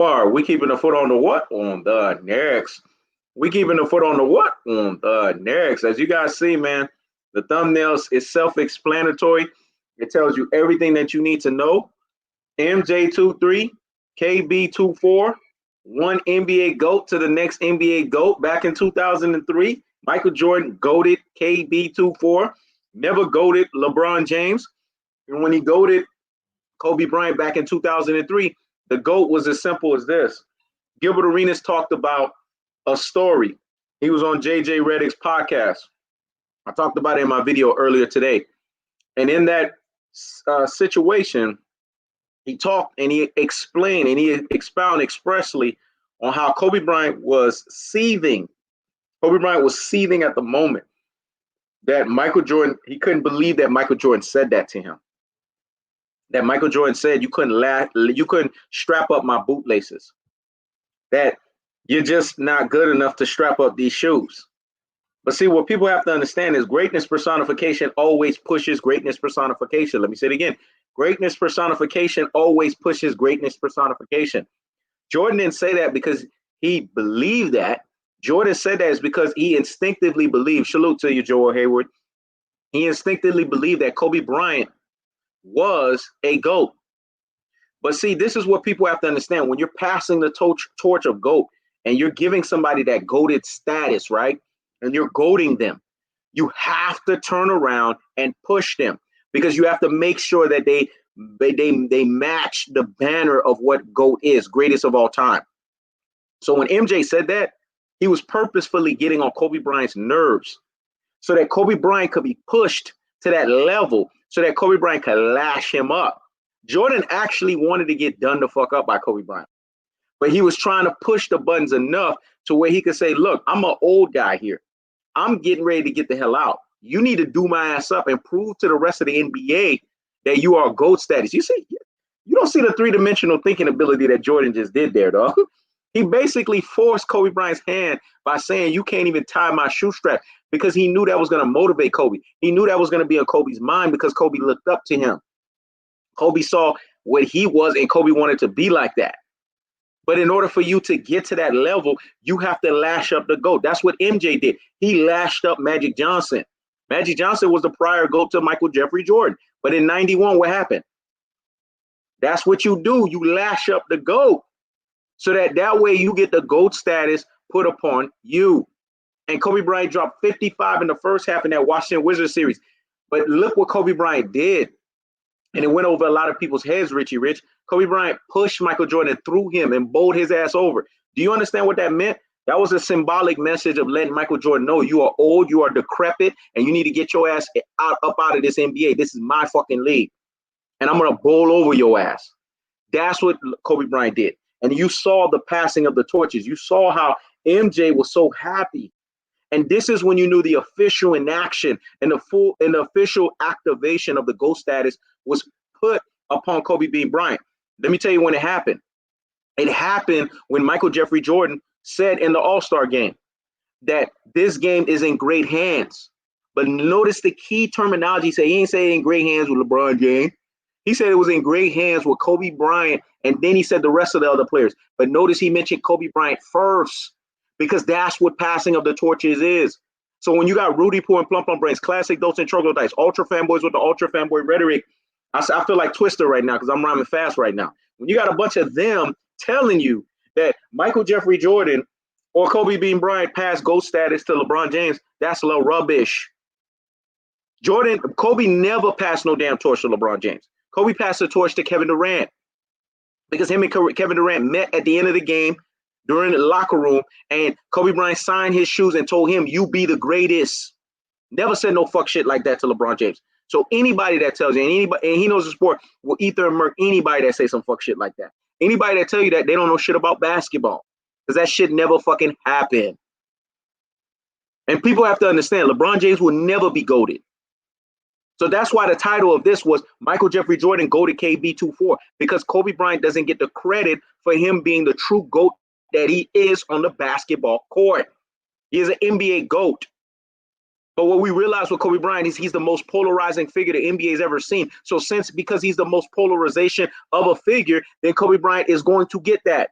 We keeping the foot on the what? On the next. We keeping the foot on the what? On the next. As you guys see, man, the thumbnails is self-explanatory. It tells you everything that you need to know. MJ 23, KB 24, one NBA GOAT to the next NBA GOAT back in 2003. Michael Jordan goated KB 24, never goated LeBron James. And when he goated Kobe Bryant back in 2003, the GOAT was as simple as this. Gilbert Arenas talked about a story. He was on JJ Redick's podcast. I talked about it in my video earlier today. And in that situation, he talked and he explained and he expounded expressly on how Kobe Bryant was seething. Kobe Bryant was seething at the moment that Michael Jordan, he couldn't believe that Michael Jordan said that to him. That Michael Jordan said you couldn't strap up my bootlaces. That you're just not good enough to strap up these shoes. But see, what people have to understand is greatness personification always pushes greatness personification. Let me say it again. Greatness personification always pushes greatness personification. Jordan didn't say that because he believed that. Jordan said that is because he instinctively believed. Salute to you, Joel Hayward. He instinctively believed that Kobe Bryant was a GOAT. But see, this is what people have to understand. When you're passing the torch of GOAT and you're giving somebody that GOATed status, right? And you're GOATing them, you have to turn around and push them because you have to make sure that they match the banner of what GOAT is, greatest of all time. So when MJ said that, he was purposefully getting on Kobe Bryant's nerves so that Kobe Bryant could be pushed to that level so that Kobe Bryant could lash him up. Jordan actually wanted to get done the fuck up by Kobe Bryant, but he was trying to push the buttons enough to where he could say, look, I'm an old guy here. I'm getting ready to get the hell out. You need to do my ass up and prove to the rest of the NBA that you are GOAT status. You see, you don't see the three-dimensional thinking ability that Jordan just did there, though. He basically forced Kobe Bryant's hand by saying, you can't even tie my shoe strap, because he knew that was going to motivate Kobe. He knew that was going to be in Kobe's mind because Kobe looked up to him. Kobe saw what he was, and Kobe wanted to be like that. But in order for you to get to that level, you have to lash up the GOAT. That's what MJ did. He lashed up Magic Johnson. Magic Johnson was the prior GOAT to Michael Jeffrey Jordan. But in 91, what happened? That's what you do. You lash up the GOAT so that way you get the GOAT status put upon you. And Kobe Bryant dropped 55 in the first half in that Washington Wizards series. But look what Kobe Bryant did. And it went over a lot of people's heads, Richy Rich. Kobe Bryant pushed Michael Jordan through him and bowled his ass over. Do you understand what that meant? That was a symbolic message of letting Michael Jordan know you are old, you are decrepit, and you need to get your ass up out of this NBA. This is my fucking league. And I'm going to bowl over your ass. That's what Kobe Bryant did. And you saw the passing of the torches. You saw how MJ was so happy. And this is when you knew the official inaction and the official activation of the GOAT status was put upon Kobe Bryant. Let me tell you when it happened. It happened when Michael Jeffrey Jordan said in the All-Star game that this game is in great hands. But notice the key terminology. He ain't say in great hands with LeBron James. He said it was in great hands with Kobe Bryant, and then he said the rest of the other players. But notice he mentioned Kobe Bryant first, because that's what passing of the torches is. So when you got Rudy Poo and Plum Plum Brains, classic Dose and Troglodytes, ultra fanboys with the ultra fanboy rhetoric, I feel like Twister right now because I'm rhyming fast right now. When you got a bunch of them telling you that Michael Jeffrey Jordan or Kobe Bryant passed GOAT status to LeBron James, that's a little rubbish. Kobe never passed no damn torch to LeBron James. Kobe passed the torch to Kevin Durant because him and Kevin Durant met at the end of the game during the locker room, and Kobe Bryant signed his shoes and told him, you be the greatest. Never said no fuck shit like that to LeBron James. So anybody that tells you, and he knows the sport, will ether and murk anybody that say some fuck shit like that. Anybody that tell you that, they don't know shit about basketball, because that shit never fucking happened. And people have to understand, LeBron James will never be GOATed. So that's why the title of this was Michael Jeffrey Jordan GOATed KB 24, because Kobe Bryant doesn't get the credit for him being the true GOAT that he is on the basketball court. He is an NBA GOAT. But what we realize with Kobe Bryant is he's the most polarizing figure the NBA has ever seen. So because he's the most polarization of a figure, then Kobe Bryant is going to get that.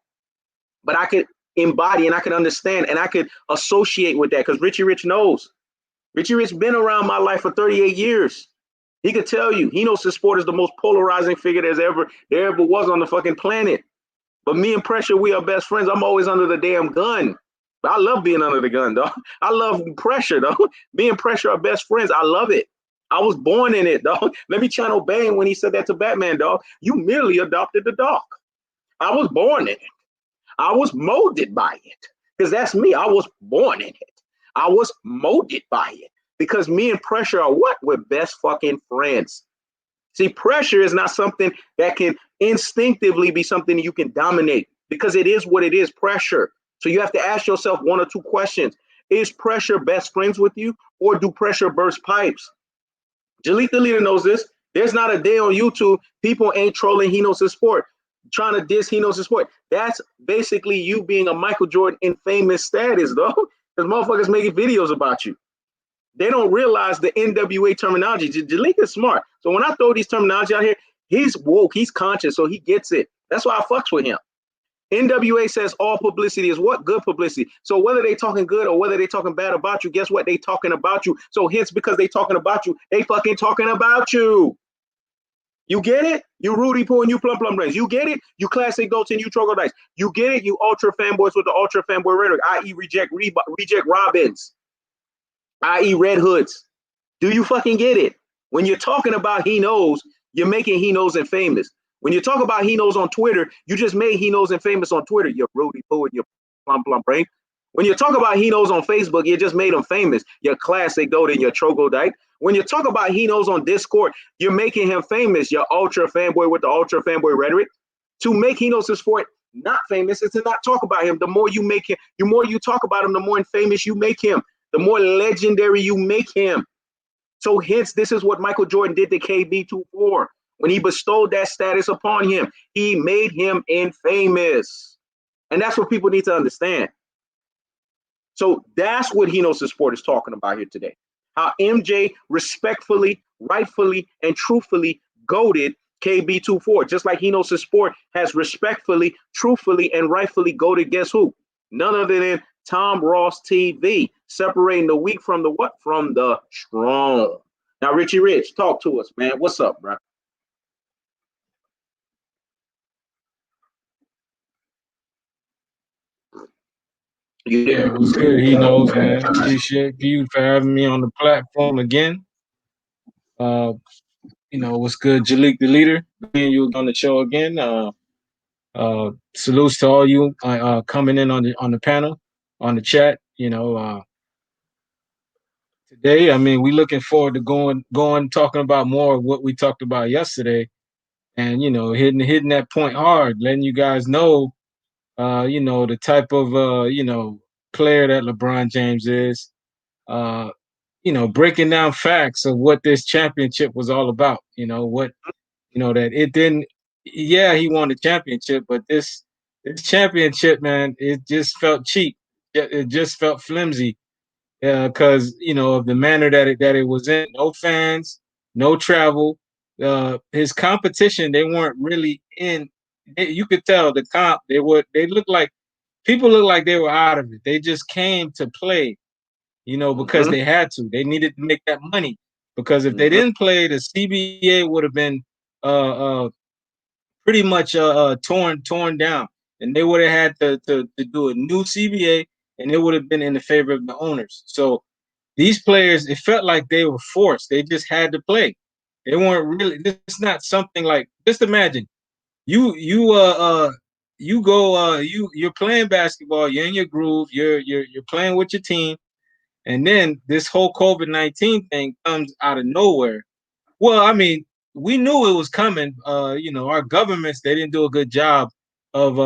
but I could embody and I could understand and I could associate with that because Richy Rich knows. Richy Rich been around my life for 38 years. He could tell you. He knows his sport is the most polarizing figure there ever was on the fucking planet. But me and Pressure, we are best friends. I'm always under the damn gun. But I love being under the gun, though. I love Pressure, though. Me and Pressure are best friends. I love it. I was born in it, dog. Let me channel Bane when he said that to Batman, dog. You merely adopted the dog. I was born in it. I was molded by it. Because that's me. I was born in it. I was molded by it. Because me and Pressure are what? We're best fucking friends. See, pressure is not something that can instinctively be something you can dominate because it is what it is, pressure. So you have to ask yourself one or two questions. Is pressure best friends with you or do pressure burst pipes? Jaliktheleader knows this. There's not a day on YouTube people ain't trolling He Knows His Sport, trying to diss He Knows His Sport. That's basically you being a Michael Jordan in famous status, though, because motherfuckers making videos about you. They don't realize the NWA terminology. Jalik is smart. So when I throw these terminology out here, he's woke, he's conscious, so he gets it. That's why I fucks with him. NWA says all publicity is what? Good publicity. So whether they talking good or whether they talking bad about you, guess what? They talking about you. So hence, because they talking about you, they fucking talking about you. You get it? You Rudy Poo and you Plum Plum Brains. You get it? You Classic Goats and you Troglodytes. You get it? You Ultra Fanboys with the Ultra Fanboy rhetoric, i.e. reject Robins, i.e. Red Hoods. Do you fucking get it? When you're talking about He Knows, you're making He Knows and famous. When you talk about He Knows on Twitter, you just made He Knows and famous on Twitter. You're Rudy Poo and your Plum Plum Brain. When you talk about He Knows on Facebook, you just made him famous. Your Classic Goat and your Troglodyte. When you talk about He Knows on Discord, you're making him famous. Your Ultra Fanboy with the Ultra Fanboy rhetoric. To make He Knows His Sport not famous is to not talk about him. The more you make him, the more you talk about him, the more famous you make him. The more legendary you make him. So hence, this is what Michael Jordan did to KB24. When he bestowed that status upon him, he made him infamous. And that's what people need to understand. So that's what He Knows His Sport is talking about here today. How MJ respectfully, rightfully, and truthfully goaded KB24. Just like He Knows His Sport has respectfully, truthfully, and rightfully goaded, guess who? None other than Tom Ross TV, separating the weak from the what? From the strong. Now, Richy Rich, talk to us, man. What's up, bro? Yeah, it was good. He knows, man. Appreciate you for having me on the platform again. What's good, Jaliktheleader? Being you on the show again. Salutes to all you coming in on the panel, on the chat. Today, I mean, we looking forward to going talking about more of what we talked about yesterday, and hitting that point hard, letting you guys know, the type of player that LeBron James is. Breaking down facts of what this championship was all about. That it didn't. Yeah, he won the championship, but this championship, man, it just felt cheap. It just felt flimsy because of the manner that it was in. No fans, no travel. His competition, they weren't really in. You could tell the comp. They looked like people looked like they were out of it. They just came to play, because they had to. They needed to make that money because if they didn't play, the CBA would have been pretty much torn down, and they would have had to do a new CBA, and it would have been in the favor of the owners. So these players, it felt like they were forced. They just had to play. They weren't really. This is not something like. Just imagine you're playing basketball. You're in your groove. You're playing with your team. And then this whole COVID-19 thing comes out of nowhere. Well, I mean, we knew it was coming. Our governments, they didn't do a good job of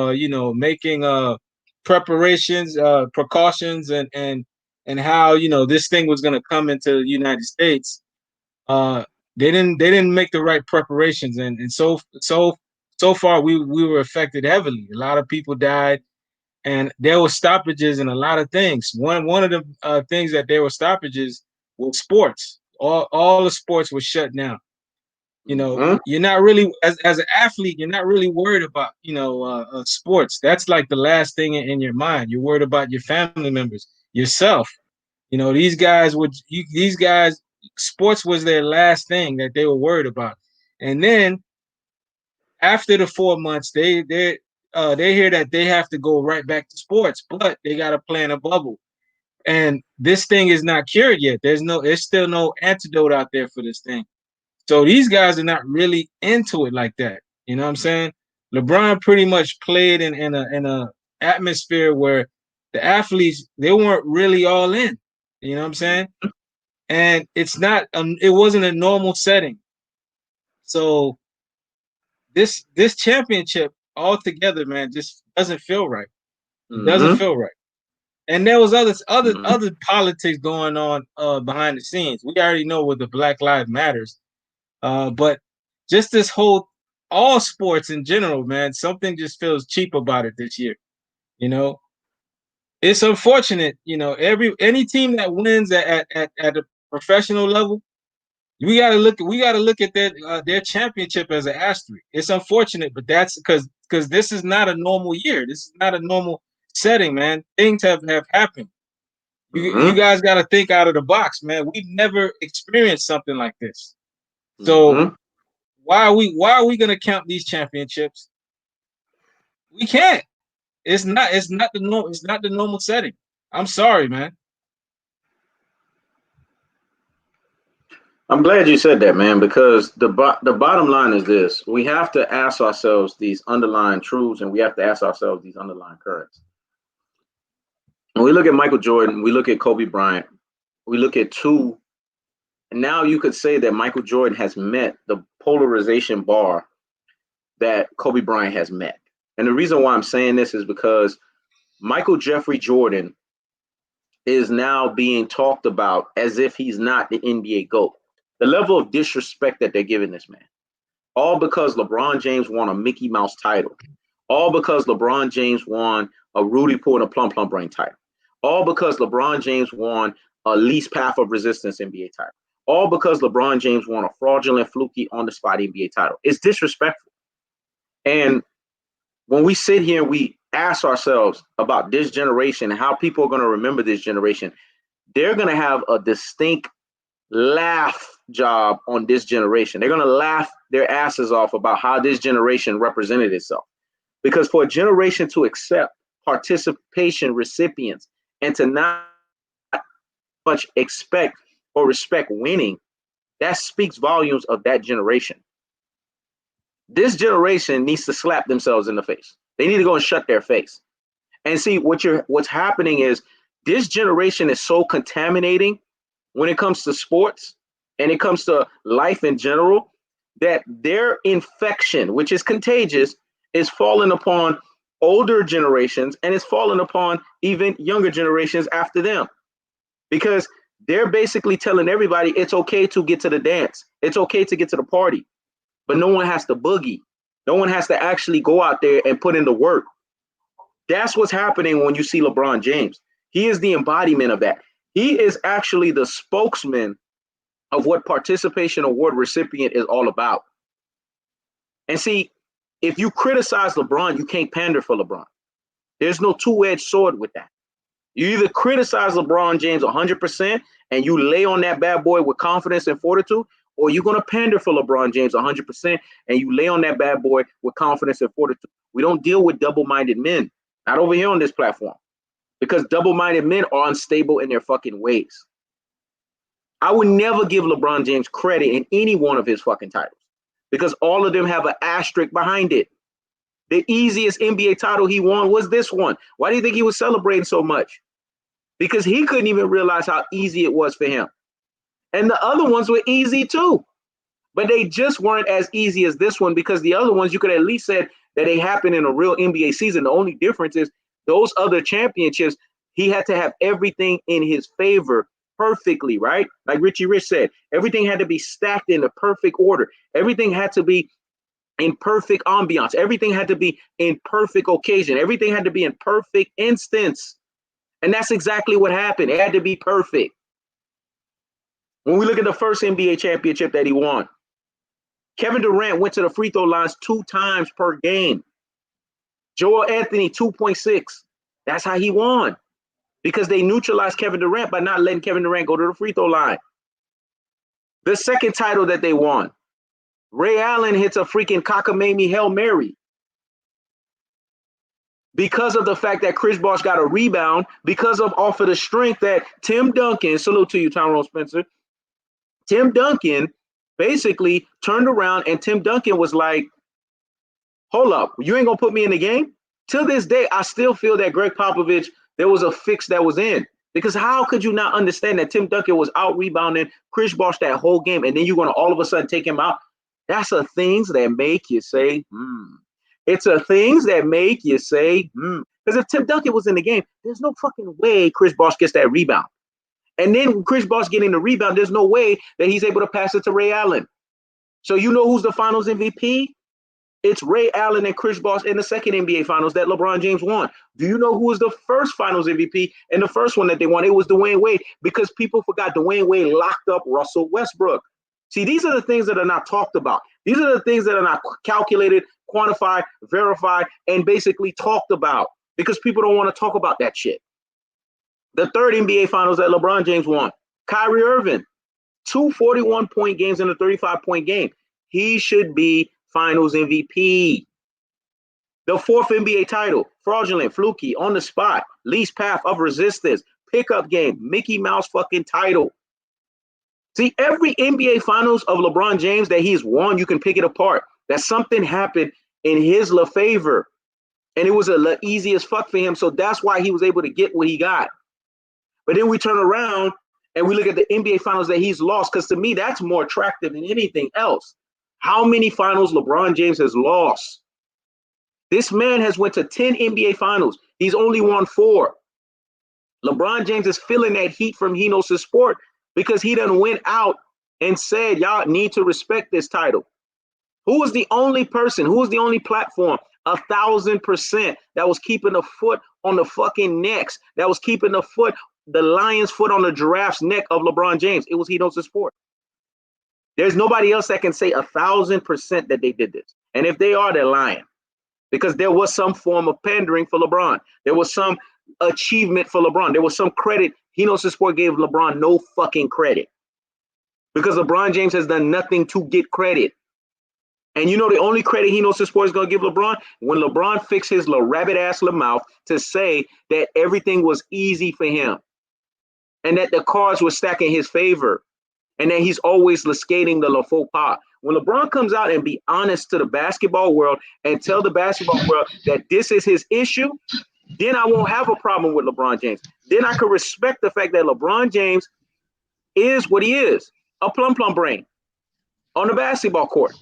making preparations, precautions, and how this thing was going to come into the United States. They didn't make the right preparations, and so far we were affected heavily. A lot of people died. And there were stoppages in a lot of things. One of the things that there were stoppages was sports. All the sports were shut down. You know, Mm-hmm. you're not really as an athlete, you're not really worried about sports. That's like the last thing in your mind. You're worried about your family members, yourself. You know, these guys, sports was their last thing that they were worried about. And then after the 4 months, they hear that they have to go right back to sports, but they got to play in a bubble. And this thing is not cured yet. There's still no antidote out there for this thing. So these guys are not really into it like that. You know what I'm saying? LeBron pretty much played in a atmosphere where the athletes they weren't really all in. You know what I'm saying? And it wasn't a normal setting. So this championship altogether, man, just doesn't feel right. It doesn't Mm-hmm. feel right. And there was Mm-hmm. other politics going on behind the scenes. We already know what the Black Lives Matters. But just this whole all sports in general, man, something just feels cheap about it this year. You know, it's unfortunate. You know, any team that wins at a professional level, we gotta look at their championship as an asterisk. It's unfortunate, but that's because this is not a normal year. This is not a normal setting, man. Things have happened. You Mm-hmm. guys got to think out of the box, man. We've never experienced something like this. So Mm-hmm. why are we gonna count these championships? We can't. It's not the normal setting. I'm sorry, man. I'm glad you said that, man, because the bottom line is this: we have to ask ourselves these underlying truths, and we have to ask ourselves these underlying currents. When we look at Michael Jordan, we look at Kobe Bryant, we look at two, and now you could say that Michael Jordan has met the polarization bar that Kobe Bryant has met. And the reason why I'm saying this is because Michael Jeffrey Jordan is now being talked about as if he's not the NBA GOAT. The level of disrespect that they're giving this man, all because LeBron James won a Mickey Mouse title, all because LeBron James won a Rudy Pool and a Plum Plum Brain title, all because LeBron James won a least path of resistance NBA title, all because LeBron James won a fraudulent, fluky, on the spot NBA title. It's disrespectful. And when we sit here and we ask ourselves about this generation and how people are going to remember this generation, they're going to have a distinct laugh job on this generation. They're going to laugh their asses off about how this generation represented itself. Because for a generation to accept participation recipients and to not much expect or respect winning, that speaks volumes of that generation. This generation needs to slap themselves in the face. They need to go and shut their face. And see what's happening is this generation is so contaminating when it comes to sports and it comes to life in general that their infection, which is contagious, is falling upon older generations and it's falling upon even younger generations after them because they're basically telling everybody it's okay to get to the dance, it's okay to get to the party, but no one has to boogie, no one has to actually go out there and put in the work. That's what's happening when you see LeBron James. He is the embodiment of that. He is actually the spokesman of what participation award recipient is all about. And see, if you criticize LeBron, you can't pander for LeBron. There's no two-edged sword with that. You either criticize LeBron James 100% and you lay on that bad boy with confidence and fortitude, or you're going to pander for LeBron James 100% and you lay on that bad boy with confidence and fortitude. We don't deal with double-minded men, not over here on this platform, because double-minded men are unstable in their fucking ways. I would never give LeBron James credit in any one of his fucking titles because all of them have an asterisk behind it. The easiest NBA title he won was this one. Why do you think he was celebrating so much? Because he couldn't even realize how easy it was for him. And the other ones were easy too, but they just weren't as easy as this one because the other ones you could at least say that they happened in a real NBA season. The only difference is those other championships, he had to have everything in his favor perfectly, right? Like Richy Rich said, everything had to be stacked in the perfect order. Everything had to be in perfect ambiance. Everything had to be in perfect occasion. Everything had to be in perfect instance. And that's exactly what happened. It had to be perfect. When we look at the first NBA championship that he won, Kevin Durant went to the free throw lines 2 times per game. Joel Anthony, 2.6. That's how he won. Because they neutralized Kevin Durant by not letting Kevin Durant go to the free throw line. The second title that they won, Ray Allen hits a freaking cockamamie Hail Mary. Because of the fact that Chris Bosh got a rebound, because of off of the strength that Tim Duncan, salute to you, Tyrone Spencer, Tim Duncan basically turned around and Tim Duncan was like, hold up, you ain't gonna put me in the game? To this day, I still feel that Greg Popovich, there was a fix that was in. Because how could you not understand that Tim Duncan was out rebounding Chris Bosh that whole game, and then you're gonna all of a sudden take him out? That's the things that make you say, It's the things that make you say, Because if Tim Duncan was in the game, there's no fucking way Chris Bosh gets that rebound. And then Chris Bosh getting the rebound, there's no way that he's able to pass it to Ray Allen. So you know who's the finals MVP? It's Ray Allen and Chris Bosh in the second NBA finals that LeBron James won. Do you know who was the first finals MVP and the first one that they won? It was Dwayne Wade, because people forgot Dwayne Wade locked up Russell Westbrook. See, these are the things that are not talked about. These are the things that are not calculated, quantified, verified, and basically talked about, because people don't want to talk about that shit. The third NBA finals that LeBron James won, Kyrie Irving, 2 41-point games in a 35-point game. He should be finals MVP. The fourth NBA title, fraudulent, fluky, on the spot, least path of resistance, pickup game, Mickey Mouse fucking title. See, every NBA finals of LeBron James that he's won, you can pick it apart. That something happened in his favor. And it was easy as fuck for him. So that's why he was able to get what he got. But then we turn around and we look at the NBA finals that he's lost, because to me, that's more attractive than anything else. How many finals LeBron James has lost? This man has went to 10 NBA finals. He's only won 4. LeBron James is feeling that heat from Hkhs Sport because he done went out and said, y'all need to respect this title. Who was the only person, who was the only platform 1,000% that was keeping the foot on the fucking necks, that was keeping the lion's foot on the giraffe's neck of LeBron James? It was Hkhs Sport. There's nobody else that can say 1,000% that they did this. And if they are, they're lying. Because there was some form of pandering for LeBron. There was some achievement for LeBron. There was some credit. Hkhs Sport gave LeBron no fucking credit. Because LeBron James has done nothing to get credit. And you know the only credit Hkhs Sport is going to give LeBron? When LeBron fixed his little rabbit-ass mouth to say that everything was easy for him. And that the cards were stacking his favor. And that he's always skating the faux pas. When LeBron comes out and be honest to the basketball world and tell the basketball world that this is his issue, then I won't have a problem with LeBron James. Then I can respect the fact that LeBron James is what he is, a plum brain on the basketball court.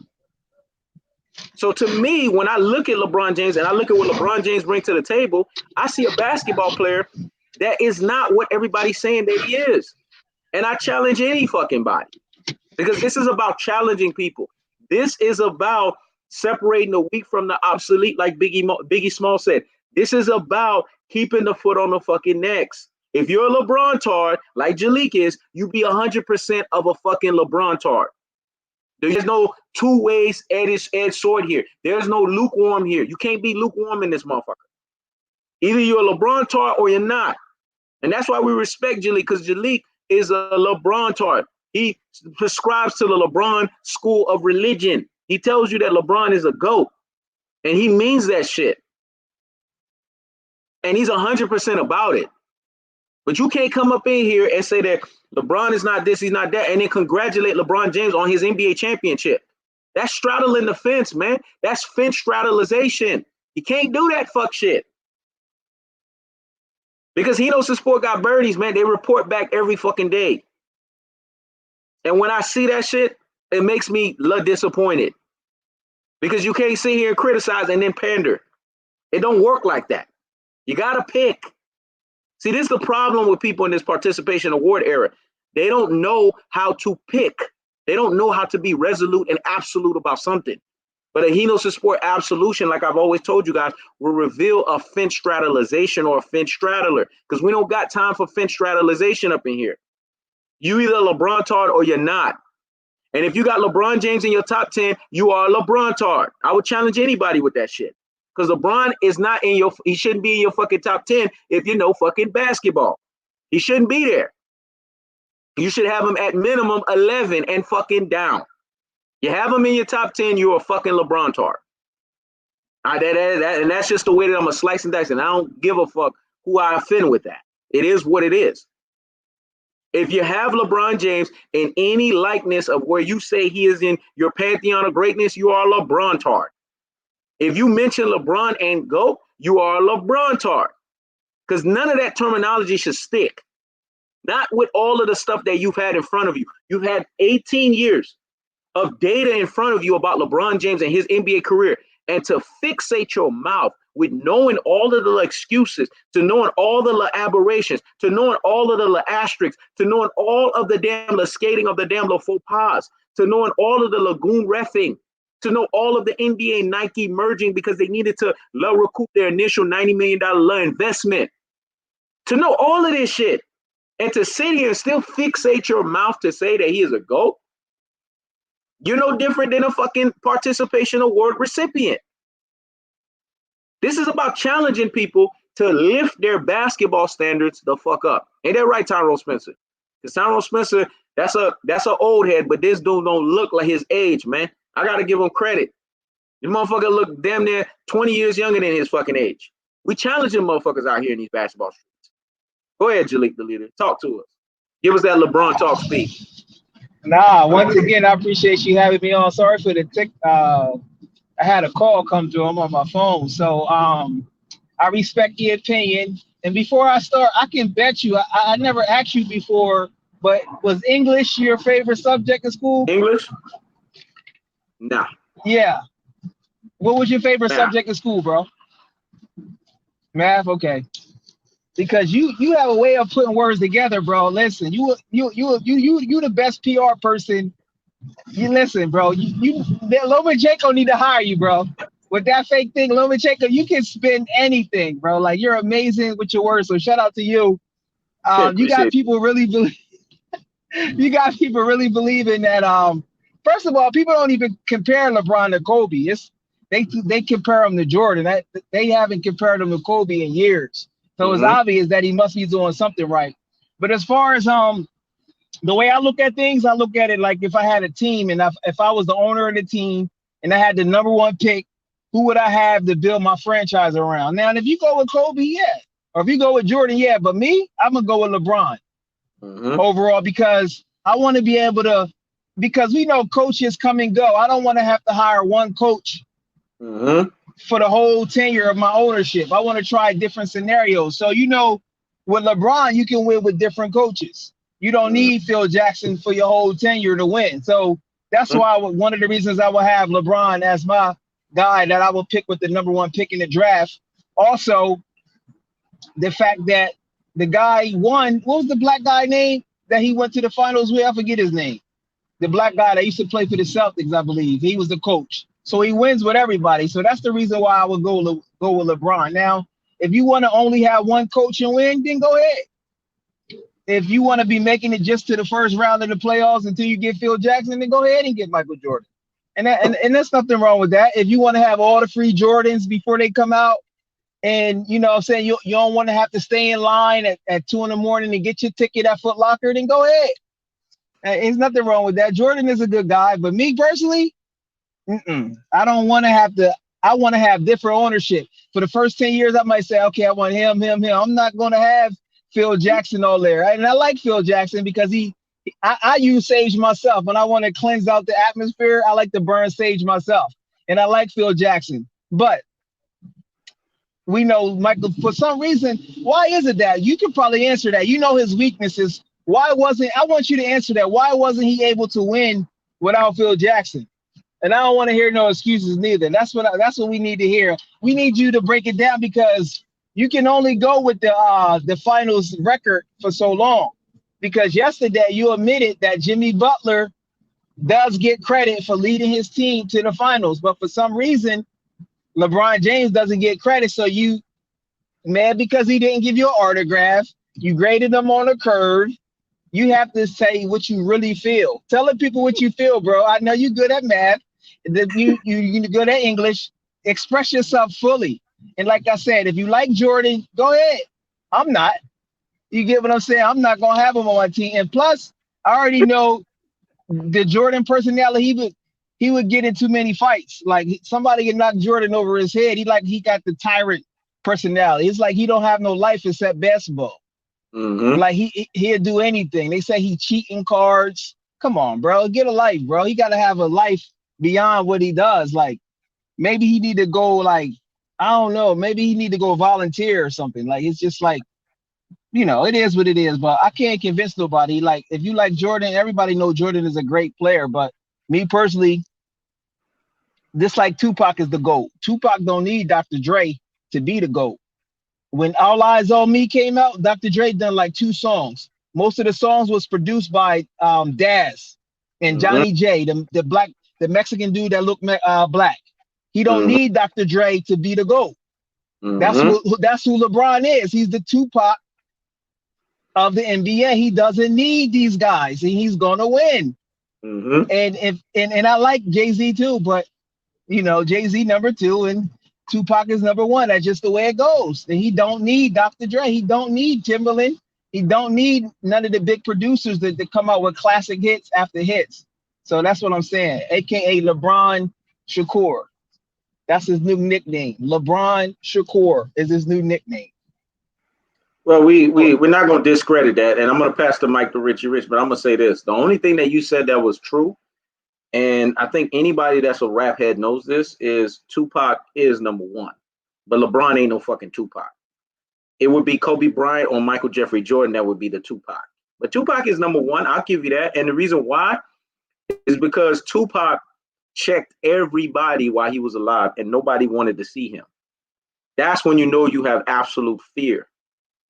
So to me, when I look at LeBron James and I look at what LeBron James brings to the table, I see a basketball player that is not what everybody's saying that he is. And I challenge any fucking body, because this is about challenging people. This is about separating the weak from the obsolete, like Biggie Small said. This is about keeping the foot on the fucking necks. If you're a LeBron tard, like Jalik is, you be 100% of a fucking LeBron tard. There's no two-ways edge sword here. There's no lukewarm here. You can't be lukewarm in this motherfucker. Either you're a LeBron tard or you're not. And that's why we respect Jalik, because Jalik is a LeBron tard. He prescribes to the LeBron school of religion. He tells you that LeBron is a GOAT. And he means that shit. And he's 100% about it. But you can't come up in here and say that LeBron is not this, he's not that, and then congratulate LeBron James on his NBA championship. That's straddling the fence, man. That's fence straddleization. You can't do that fuck shit. Because Hkhs Sport got birdies, man. They report back every fucking day. And when I see that shit, it makes me disappointed. Because you can't sit here and criticize and then pander. It don't work like that. You got to pick. See, this is the problem with people in this participation award era. They don't know how to pick. They don't know how to be resolute and absolute about something. But a Hkhs Sport absolution, like I've always told you guys, will reveal a fence straddleization or a fence straddler. Because we don't got time for fence straddleization up in here. You either LeBron tard or you're not. And if you got LeBron James in your top 10, you are a LeBron tard. I would challenge anybody with that shit. Because LeBron is not in your, he shouldn't be in your fucking top 10 if you know fucking basketball. He shouldn't be there. You should have him at minimum 11 and fucking down. You have him in your top 10, you're a fucking LeBron tard. And that's just the way that I'm a slice and dice. And I don't give a fuck who I offend with that. It is what it is. If you have LeBron James in any likeness of where you say he is in your pantheon of greatness, you are a LeBron tard. If you mention LeBron and GOAT, you are a LeBron tard. Because none of that terminology should stick. Not with all of the stuff that you've had in front of you. You've had 18 years of data in front of you about LeBron James and his NBA career. And to fixate your mouth with knowing all of the excuses, to knowing all the aberrations, to knowing all of the asterisks, to knowing all of the damn skating of the damn faux pas, to knowing all of the lagoon reffing, to know all of the NBA Nike merging because they needed to recoup their initial $90 million investment. To know all of this shit and to sit here and still fixate your mouth to say that he is a GOAT, you're no different than a fucking participation award recipient. This is about challenging people to lift their basketball standards the fuck up. Ain't that right, Tyrone Spencer? Because Tyrone Spencer, that's an old head, but this dude don't look like his age, man. I gotta give him credit. This motherfucker look damn near 20 years younger than his fucking age. We challenging motherfuckers out here in these basketball streets. Go ahead, Jaliktheleader. Talk to us. Give us that LeBron talk speak. Nah, once again, I appreciate you having me on. Sorry for the tick. I had a call come through. I'm on my phone. So I respect your opinion. And before I start, I can bet you, I never asked you before, but was English your favorite subject in school? English? Nah. Yeah. What was your favorite subject in school, bro? Math? Okay. Because you have a way of putting words together, bro. Listen, you the best PR person. You listen, bro. Lomachenko need to hire you, bro. With that fake thing, Lomachenko, you can spin anything, bro. Like you're amazing with your words. So shout out to you. You got people really believe. You got people really believing that. First of all, people don't even compare LeBron to Kobe. They compare him to Jordan. They haven't compared him to Kobe in years. So it's obvious that he must be doing something right. But as far as the way I look at things, I look at it like if I had a team and if I was the owner of the team and I had the #1 pick, who would I have to build my franchise around? Now, if you go with Kobe, yeah. Or if you go with Jordan, yeah. But me, I'm going to go with LeBron overall because I want to be able to, because we know coaches come and go. I don't want to have to hire one coach for the whole tenure of my ownership. I want to try different scenarios. So, with LeBron, you can win with different coaches. You don't need Phil Jackson for your whole tenure to win. So that's why one of the reasons I will have LeBron as my guy that I will pick with the #1 pick in the draft. Also, the fact that the guy won, what was the black guy name that he went to the finals with? I forget his name. The black guy that used to play for the Celtics, I believe. He was the coach. So he wins with everybody. So that's the reason why I would go with LeBron. Now, if you want to only have one coach and win, then go ahead. If you want to be making it just to the first round of the playoffs until you get Phil Jackson, then go ahead and get Michael Jordan. And there's nothing wrong with that. If you want to have all the free Jordans before they come out, and you don't want to have to stay in line at 2 in the morning to get your ticket at Foot Locker, then go ahead. There's nothing wrong with that. Jordan is a good guy, but me personally, I don't want to have to. I want to have different ownership. For the first 10 years, I might say, okay, I want him. I'm not going to have Phil Jackson all there. And I like Phil Jackson because I use sage myself. When I want to cleanse out the atmosphere, I like to burn sage myself. And I like Phil Jackson. But we know Michael, for some reason, why is it that? You can probably answer that. You know his weaknesses. I want you to answer that. Why wasn't he able to win without Phil Jackson? And I don't want to hear no excuses neither. That's what we need to hear. We need you to break it down because you can only go with the finals record for so long. Because yesterday you admitted that Jimmy Butler does get credit for leading his team to the finals, but for some reason LeBron James doesn't get credit. So you mad because he didn't give you an autograph. You graded him on a curve. You have to say what you really feel. Telling people what you feel, bro. I know you're good at math. That you're good at English. Express yourself fully. And like I said, if you like Jordan, go ahead. I'm not. You get what I'm saying? I'm not gonna have him on my team. And plus, I already know the Jordan personality. He would get in too many fights. Like somebody can knock Jordan over his head. He got the tyrant personality. It's like he don't have no life except basketball. Like he'll do anything. They say he cheating cards. Come on, bro. Get a life, bro. He gotta have a life beyond what he does. Like maybe he need to go like, I don't know, maybe he need to go volunteer or something. Like it's just like, it is what it is, but I can't convince nobody. Like if you like Jordan, everybody know Jordan is a great player, but me personally, this like Tupac is the GOAT. Tupac don't need Dr. Dre to be the GOAT. When All Eyes on Me came out, Dr. Dre done like 2 songs. Most of the songs was produced by Daz and Johnny J, the Mexican dude that looked black. He don't need Dr. Dre to be the GOAT. That's who LeBron is. He's the Tupac of the NBA. He doesn't need these guys, and he's gonna win. And I like Jay-Z too, but Jay-Z number 2 and Tupac is number 1. That's just the way it goes. And he don't need Dr. Dre. He don't need Timberland. He don't need none of the big producers that come out with classic hits after hits. So that's what I'm saying. AKA LeBron Shakur. That's his new nickname. LeBron Shakur is his new nickname. Well, we're not going to discredit that, and I'm going to pass the mic to Richy Rich, but I'm going to say this. The only thing that you said that was true, and I think anybody that's a rap head knows this, is Tupac is number 1. But LeBron ain't no fucking Tupac. It would be Kobe Bryant or Michael Jeffrey Jordan that would be the Tupac. But Tupac is number 1. I'll give you that. And the reason why is because Tupac checked everybody while he was alive and nobody wanted to see him. That's when you know you have absolute fear.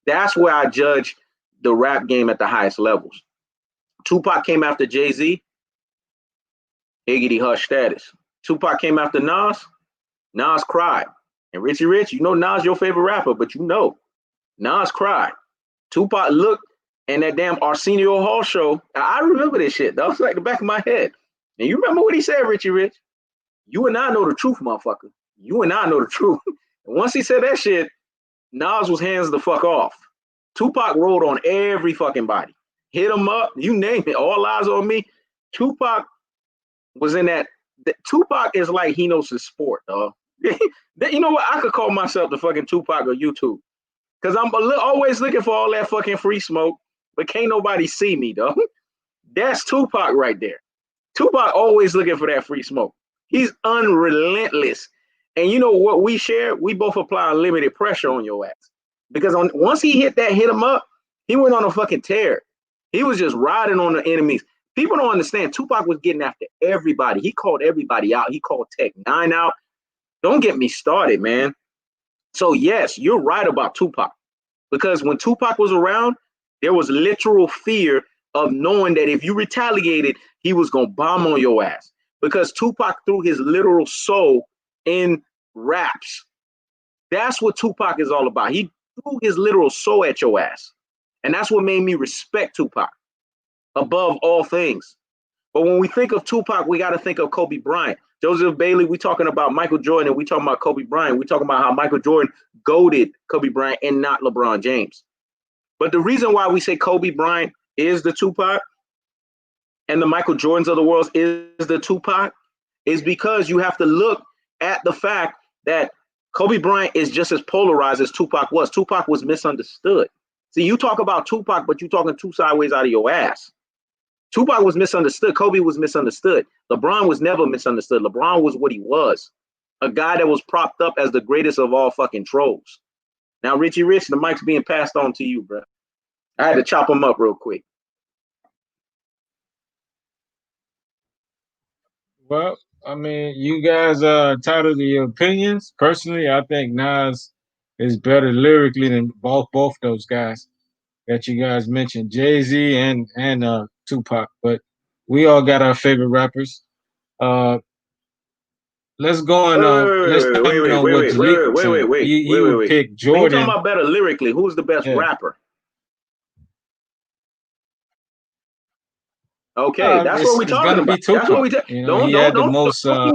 That's where I judge the rap game at the highest levels. Tupac came after Jay-Z, Higgity Hush status. Tupac came after Nas, Nas cried. And Richy Rich, Nas your favorite rapper, but Nas cried. Tupac looked and that damn Arsenio Hall show. I remember this shit. That was like the back of my head. And you remember what he said, Richy Rich? You and I know the truth, motherfucker. You and I know the truth. And once he said that shit, Nas was hands the fuck off. Tupac rolled on every fucking body. Hit him up, you name it. All Eyes on Me. Tupac was in that. Tupac is like he knows his sport, dog. You know what? I could call myself the fucking Tupac of YouTube. Because I'm always looking for all that fucking free smoke, but can't nobody see me, dog. That's Tupac right there. Tupac always looking for that free smoke. He's unrelentless. And you know what we share? We both apply unlimited pressure on your ass. Because once he hit him up, he went on a fucking tear. He was just riding on the enemies. People don't understand. Tupac was getting after everybody. He called everybody out. He called Tech 9 out. Don't get me started, man. So yes, you're right about Tupac. Because when Tupac was around, there was literal fear of knowing that if you retaliated, he was going to bomb on your ass. Because Tupac threw his literal soul in raps. That's what Tupac is all about. He threw his literal soul at your ass. And that's what made me respect Tupac above all things. But when we think of Tupac, we got to think of Kobe Bryant. Joseph Bailey, we talking about Michael Jordan, and we talking about Kobe Bryant. We talking about how Michael Jordan goated Kobe Bryant and not LeBron James. But the reason why we say Kobe Bryant is the Tupac and the Michael Jordans of the world is the Tupac is because you have to look at the fact that Kobe Bryant is just as polarized as Tupac was. Tupac was misunderstood. See, you talk about Tupac, but you're talking two sideways out of your ass. Tupac was misunderstood. Kobe was misunderstood. LeBron was never misunderstood. LeBron was what he was. A guy that was propped up as the greatest of all fucking trolls. Now, Richy Rich, the mic's being passed on to you, bro. I had to chop him up real quick. Well, I mean, you guys are entitled to your opinions. Personally, I think Nas is better lyrically than both those guys that you guys mentioned, Jay-Z and Tupac. But we all got our favorite rappers. Let's go and let's comment on what Jaliktheleader. He would pick Jordan. When you talking about better lyrically, who's the best rapper? Okay, that's what we're It's talking gonna be about. That's what Tupac. we You know, don't he don't had the don't most. don't give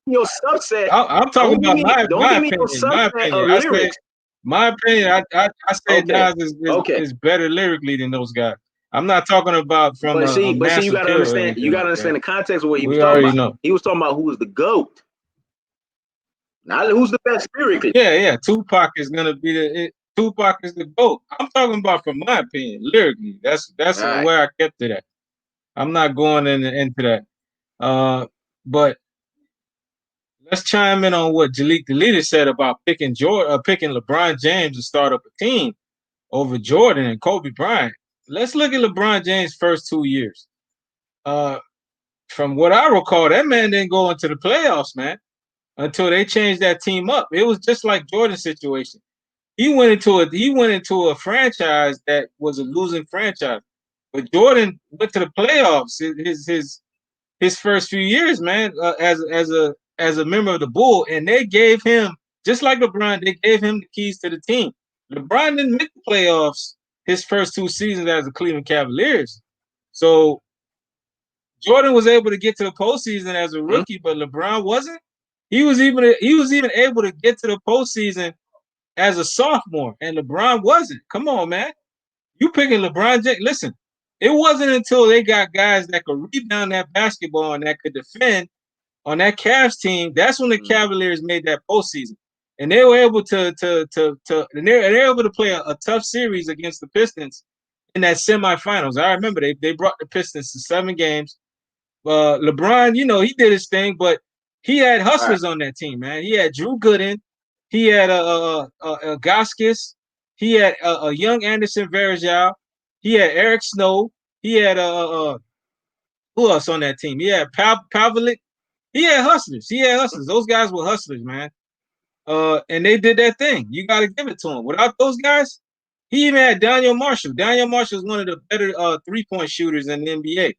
me your subset. I'm talking about Don't my give me your opinion. My subset opinion. of I say lyrics. my opinion. I say Okay, Nas okay. is better lyrically than those guys. I'm not talking about from a But see, mass you gotta appeal or understand. You anything gotta like that. understand the context of what he was We talking already about. know. He was talking about who was the GOAT, not who's the best lyrically. Yeah. Tupac is gonna be Tupac is the GOAT. I'm talking about from my opinion, lyrically. That's All right. where I kept it at. I'm not going into that. But let's chime in on what Jaliktheleader said about picking LeBron James to start up a team over Jordan and Kobe Bryant. Let's look at LeBron James' first 2 years. Uh, from what I recall, that man didn't go into the playoffs, man, until they changed that team up. It was just like Jordan's situation. He went into a franchise that was a losing franchise. But Jordan went to the playoffs his first few years, man, as a member of the Bull, and they gave him, just like LeBron, they gave him the keys to the team. LeBron didn't make the playoffs his first 2 seasons as the Cleveland Cavaliers. So Jordan was able to get to the postseason as a Hmm? rookie, but LeBron wasn't. He was even able to get to the postseason as a sophomore, and LeBron wasn't. Come on, man. You picking LeBron James. Listen, it wasn't until they got guys that could rebound that basketball and that could defend on that Cavs team. That's when the Hmm. Cavaliers made that postseason. And they were able and they're able to play a tough series against the Pistons in that semifinals. I remember they brought the Pistons to 7 games. LeBron, he did his thing, but he had All right. hustlers on that team, man. He had Drew Gooden, he had a Gaskis, he had a young Anderson Varejao, he had Eric Snow, he had who else on that team? He had Pavlik. He had hustlers. He had hustlers. Those guys were hustlers, man. And they did that thing. You got to give it to him. Without those guys, he even had Daniel Marshall. Daniel Marshall is one of the better 3-point shooters in the NBA.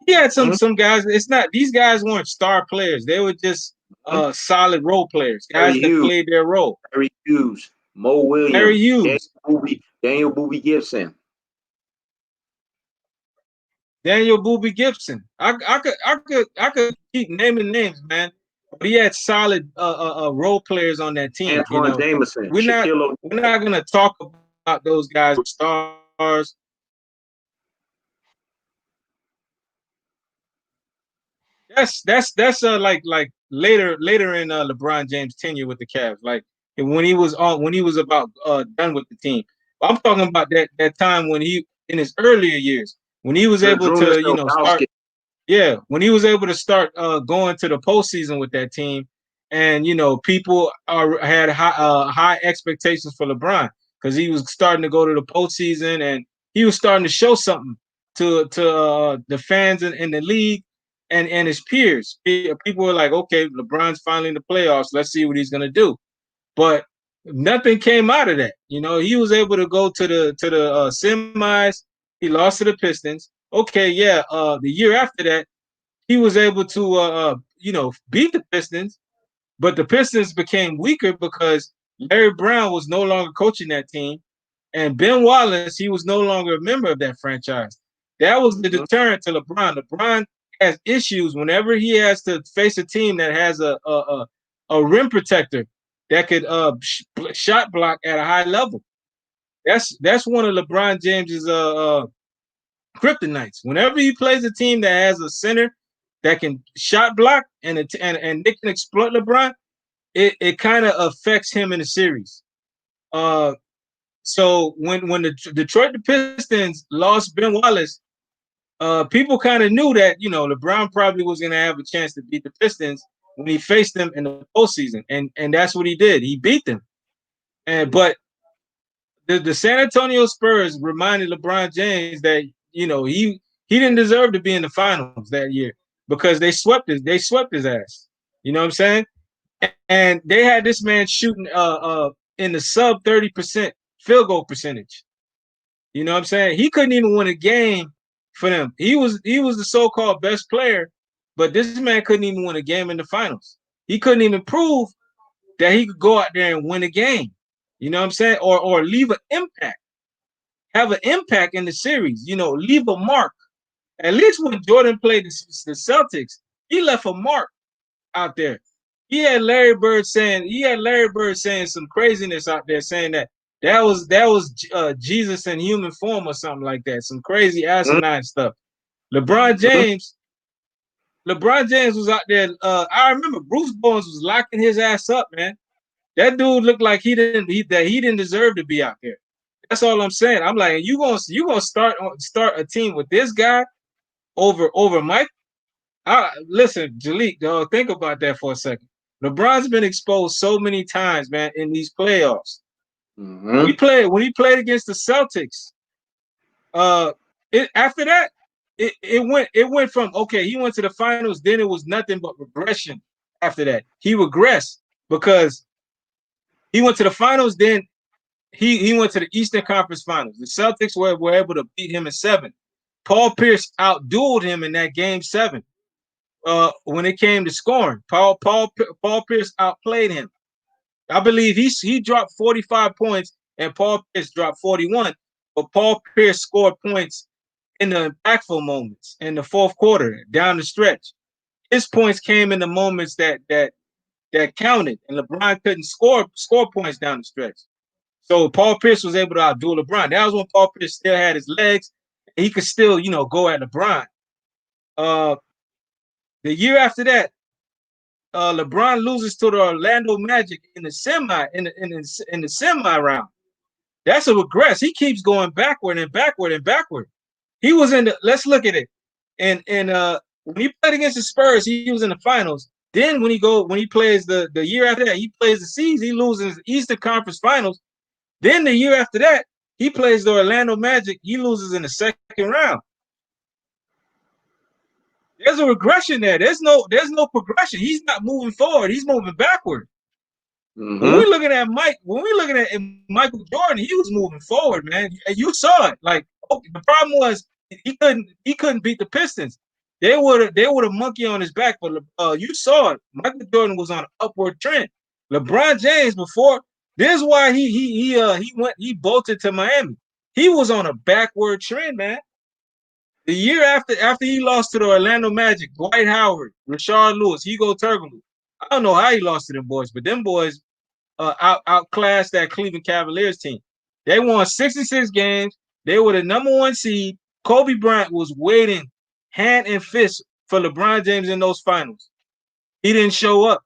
He had Hmm? some guys. It's not These guys weren't star players. They were just Hmm? solid role players, Harry guys that Hughes, played their role. Harry Hughes, Mo Harry Williams, Hughes, Daniel Boobie Gibson. Daniel Boobie Gibson. I could keep naming names, man. But he had solid role players on that team. Antoine Jameson, We're not Shaquille we're O'Neal. not gonna talk about those guys with stars. That's like later in LeBron James' tenure with the Cavs, like when he was about done with the team. I'm talking about that time when he in his earlier years when he was able Drew to start. Noskowski. Yeah, when he was able to start going to the postseason with that team, and people had high expectations for LeBron because he was starting to go to the postseason and he was starting to show something to the fans in the league and his peers. People were like, okay, LeBron's finally in the playoffs. Let's see what he's gonna do. But nothing came out of that. He was able to go to the semis. He lost to the Pistons. Okay, yeah. The year after that, he was able to beat the Pistons, but the Pistons became weaker because Larry Brown was no longer coaching that team, and Ben Wallace, he was no longer a member of that franchise. That was the Hmm? deterrent to LeBron. LeBron has issues whenever he has to face a team that has a rim protector that could shot block at a high level. That's one of LeBron James's kryptonites. Whenever he plays a team that has a center that can shot block and they can exploit LeBron, it kind of affects him in the series. Uh, so when the Detroit Pistons lost Ben Wallace, people kind of knew that LeBron probably was going to have a chance to beat the Pistons when he faced them in the postseason, and that's what he did. He beat them, but the San Antonio Spurs reminded LeBron James that he didn't deserve to be in the finals that year because they swept his ass. You know what I'm saying? And they had this man shooting in the sub 30% field goal percentage. You know what I'm saying? He couldn't even win a game for them. He was the so-called best player, but this man couldn't even win a game in the finals. He couldn't even prove that he could go out there and win a game. You know what I'm saying? Or leave an impact, have an impact in the series. Leave a mark. At least when Jordan played the Celtics, he left a mark out there. He had Larry Bird saying some craziness out there, saying that was Jesus in human form or something like that. Some crazy asinine stuff. LeBron James was out there. I remember Bruce Bowen was locking his ass up, man. That dude looked like he didn't deserve to be out there. That's all I'm saying. I'm like, you gonna start a team with this guy over Mike? Listen, Jalik, dog, think about that for a second. LeBron's been exposed so many times, man, in these playoffs. When he played against the Celtics, after that, it went from okay, he went to the finals, then it was nothing but regression after that. He regressed because he went to the finals, then he went to the Eastern Conference Finals. The Celtics were able to beat him in 7. Paul Pierce outdueled him in that game 7. When it came to scoring, Paul Pierce outplayed him. I believe he dropped 45 points and Paul Pierce dropped 41. But Paul Pierce scored points in the impactful moments in the fourth quarter, down the stretch. His points came in the moments that counted, and LeBron couldn't score points down the stretch. So Paul Pierce was able to outdo LeBron. That was when Paul Pierce still had his legs. He could still, go at LeBron. The year after that, LeBron loses to the Orlando Magic in the semi round. That's a regress. He keeps going backward and backward and backward. He was in the. Let's look at it. And when he played against the Spurs, he was in the finals. Then when he plays the year after that, he plays the season. He loses the Eastern Conference Finals. Then the year after that, he plays the Orlando Magic. He loses in the second round. There's a regression there. There's no progression. He's not moving forward. He's moving backward. When we're looking at Michael Jordan, he was moving forward, man. You saw it. Like the problem was he couldn't beat the Pistons. They would a monkey on his back, but you saw it. Michael Jordan was on an upward trend. LeBron James before. This is why he bolted to Miami. He was on a backward trend, man. The year after he lost to the Orlando Magic, Dwight Howard, Rashard Lewis, Hugo Turkoglu. I don't know how he lost to them boys, but them boys outclassed that Cleveland Cavaliers team. They won 66 games. They were the number 1 seed. Kobe Bryant was waiting hand and fist for LeBron James in those finals. He didn't show up.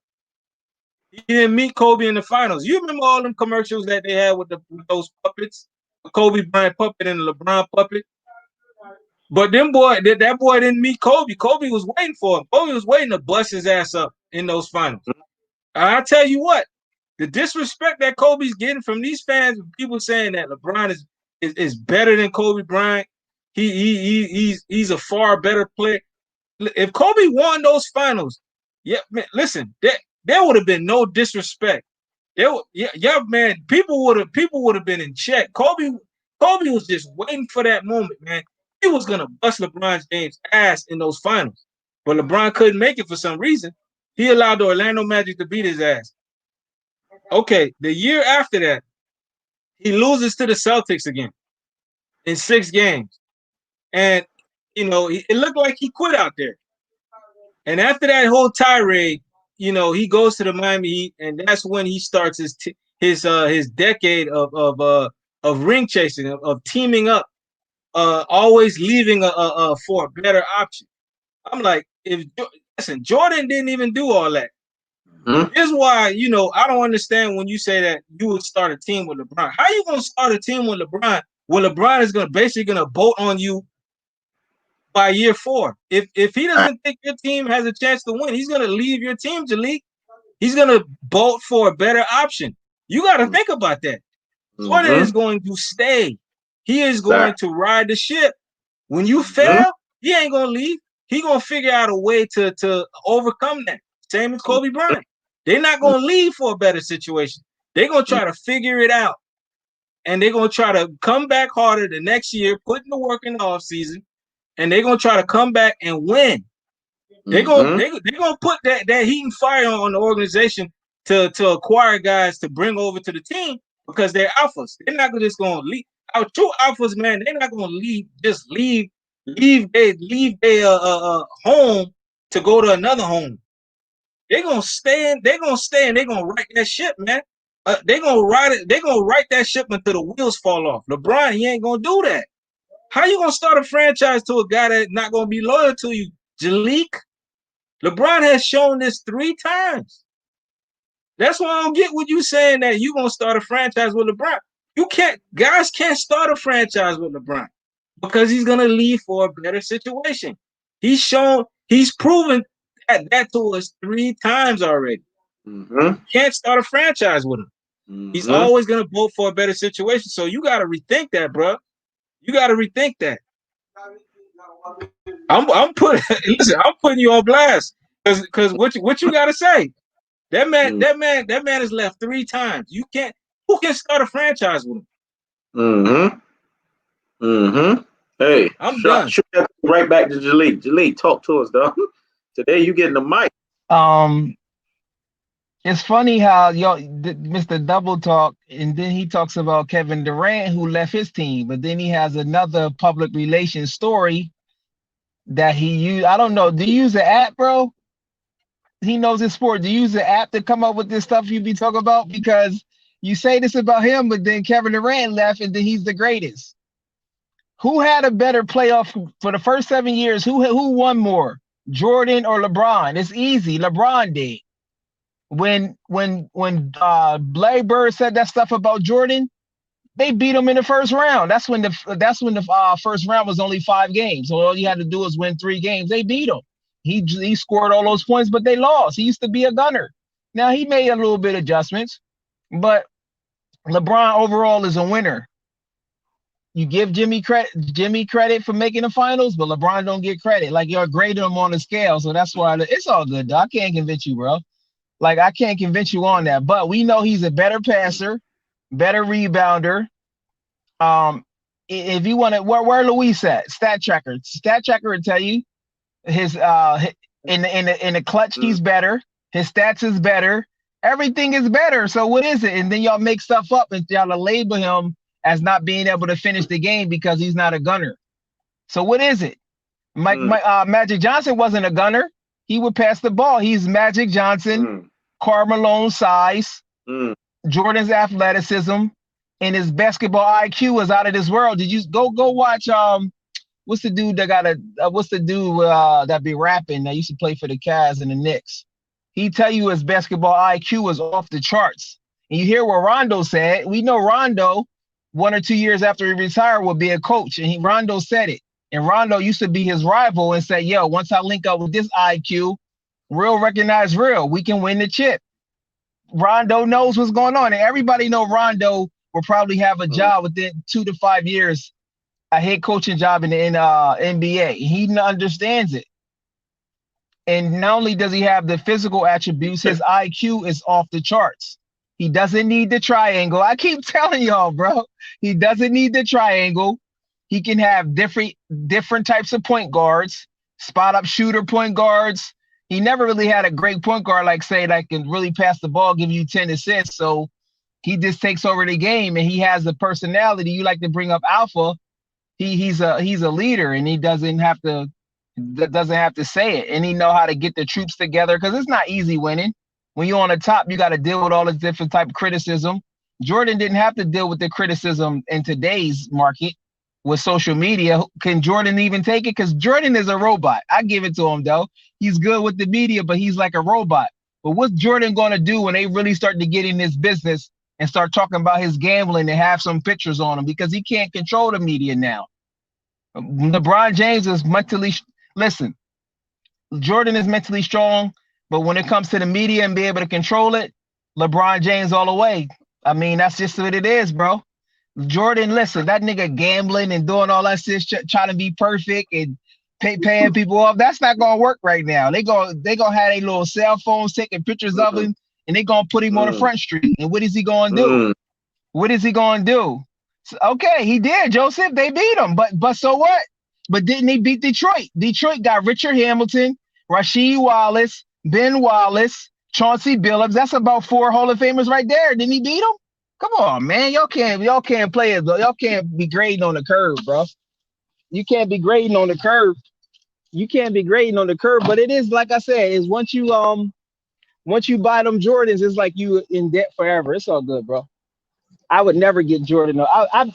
He didn't meet Kobe in the finals. You remember all them commercials that they had with those puppets? The Kobe Bryant puppet and the LeBron puppet? But that boy didn't meet Kobe. Kobe was waiting for him. Kobe was waiting to bust his ass up in those finals. I tell you what, the disrespect that Kobe's getting from these fans, people saying that LeBron is better than Kobe Bryant. He's a far better player. If Kobe won those finals, yeah, man, listen, there would have been no disrespect. Man, people would have been in check. Kobe was just waiting for that moment, man. He was gonna bust LeBron James' ass in those finals, but LeBron couldn't make it for some reason. He allowed the Orlando Magic to beat his ass. Okay, the year after that, he loses to the Celtics again in 6 games, and it looked like he quit out there. And after that whole tirade, he goes to the Miami Heat, and that's when he starts his decade of ring chasing, of teaming up, always leaving for a better option. I'm like, Jordan didn't even do all that. This is why, I don't understand when you say that you would start a team with LeBron. How you gonna start a team with LeBron when LeBron is basically gonna bolt on you by year 4? If he doesn't think your team has a chance to win, he's gonna leave your team, Jalik. He's gonna bolt for a better option. You got to think about that. Jordan is going to stay. He is going to ride the ship. When you fail, he ain't gonna leave. He gonna figure out a way to overcome that. Same as Kobe Bryant. They're not gonna leave for a better situation. They're gonna try to figure it out, and they're gonna try to come back harder the next year, put in the work in the offseason, and they're gonna try to come back and win. They're gonna put that heat and fire on the organization to acquire guys to bring over to the team because they're alphas. They're not just gonna leave. Our true alphas, man, they're not gonna leave leave their home to go to another home. They're gonna stay and they're gonna write that ship, man. They're gonna write that ship until the wheels fall off. LeBron, he ain't gonna do that. How you gonna start a franchise to a guy that's not gonna be loyal to you? Jalik? LeBron has shown this 3 times. That's why I don't get what you saying that you gonna start a franchise with LeBron. Guys can't start a franchise with LeBron because he's gonna leave for a better situation. He's proven that to us 3 times already. Can't start a franchise with him. He's always gonna vote for a better situation. So you gotta rethink that, bro. You gotta rethink that. I'm putting you on blast because what you gotta say? That man has left 3 times. Who can start a franchise with him? Hey, I'm done. Shoot that right back to Jalik. Jalik, talk to us, dog. Today you getting the mic. It's funny how Mr. Double talk, and then he talks about Kevin Durant who left his team, but then he has another public relations story that he used. I don't know. Do you use the app, bro? He knows his sport. Do you use the app to come up with this stuff you be talking about? Because you say this about him, but then Kevin Durant left, and then he's the greatest. Who had a better playoff for the first 7 years? Who won more, Jordan or LeBron? It's easy. LeBron did. When Larry Bird said that stuff about Jordan, they beat him in the first round. That's when the first round was only 5 games. So all you had to do was win 3 games. They beat him. He scored all those points, but they lost. He used to be a gunner. Now he made a little bit of adjustments, but LeBron overall is a winner. You give Jimmy credit for making the finals, but LeBron don't get credit. Like you're grading him on the scale, so that's why it's all good, though. I can't convince you, bro. Like I can't convince you on that, but we know he's a better passer, better rebounder. If you want to, where Luis at? Stat Tracker will tell you his in the clutch he's better. His stats is better. Everything is better. So what is it? And then y'all make stuff up and y'all label him as not being able to finish the game because he's not a gunner. So what is it? Magic Johnson wasn't a gunner. He would pass the ball. He's Magic Johnson, Karl Malone's size, Jordan's athleticism, and his basketball IQ is out of this world. Did you go watch what's the dude that be rapping that used to play for the Cavs and the Knicks? He tell you his basketball IQ is off the charts. And you hear what Rondo said. We know Rondo 1 or 2 years after he retired will be a coach, and Rondo said it. And Rondo used to be his rival and said, yo, once I link up with this IQ, real recognize real, we can win the chip. Rondo knows what's going on. And everybody know Rondo will probably have a job within 2 to 5 years, a head coaching job in the NBA. He understands it. And not only does he have the physical attributes, his IQ is off the charts. He doesn't need the triangle. I keep telling y'all, bro. He doesn't need the triangle. He can have different types of point guards, spot up shooter point guards. He never really had a great point guard like say that can really pass the ball, give you 10 assists. So he just takes over the game, and he has the personality. You like to bring up alpha. He's a leader, and he doesn't have to say it, and he know how to get the troops together because it's not easy winning. When you're on the top, you got to deal with all this different type of criticism. Jordan didn't have to deal with the criticism in today's market with social media. Can Jordan even take it? Because Jordan is a robot. I give it to him, though. He's good with the media, but he's like a robot. But what's Jordan going to do when they really start to get in this business and start talking about his gambling and have some pictures on him? Because he can't control the media now. LeBron James is mentally listen, Jordan is mentally strong, but when it comes to the media and be able to control it, LeBron James all the way. I mean, that's just what it is, bro. Jordan, listen, that nigga gambling and doing all that shit, trying to be perfect and paying people off. That's not gonna work right now. They gonna have their little cell phones taking pictures of him, and they gonna put him on the front street. And what is he gonna do? What is he gonna do? So, okay, he did, Joseph. They beat him, but so what? But didn't he beat Detroit? Detroit got Richard Hamilton, Rasheed Wallace, Ben Wallace, Chauncey Billups. That's about 4 Hall of Famers right there. Didn't he beat them? Come on, man. Y'all can't play it though. Y'all can't be grading on the curve, bro. You can't be grading on the curve. You can't be grading on the curve. But it is like I said, is once you buy them Jordans, it's like you in debt forever. It's all good, bro. I would never get Jordan.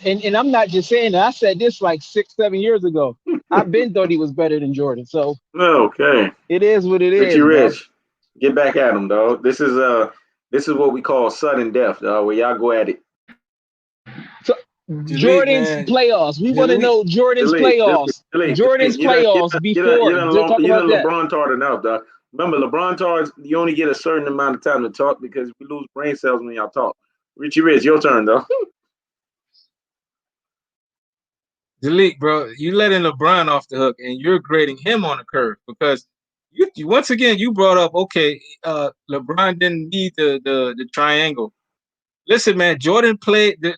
And I'm not just saying that. I said this like 6-7 years ago. I've been thought he was better than Jordan. So Okay. it is what it Richy is, bro. Rich, get back at him, dog. This is what we call sudden death, dog. Where y'all go at it. So Jalik, Jordan's man. playoffs. We want to Jalik. know Jordan's Delete. playoffs. Jordan's playoffs before. Talk You about done that. LeBron tard enough, dog. Remember, LeBron tards, you only get a certain amount of time to talk because we lose brain cells when y'all talk. Richy Rich, your turn, though. Jalik, bro, you letting LeBron off the hook, and you're grading him on the curve because you once again you brought up LeBron didn't need the triangle. Listen, man, Jordan played the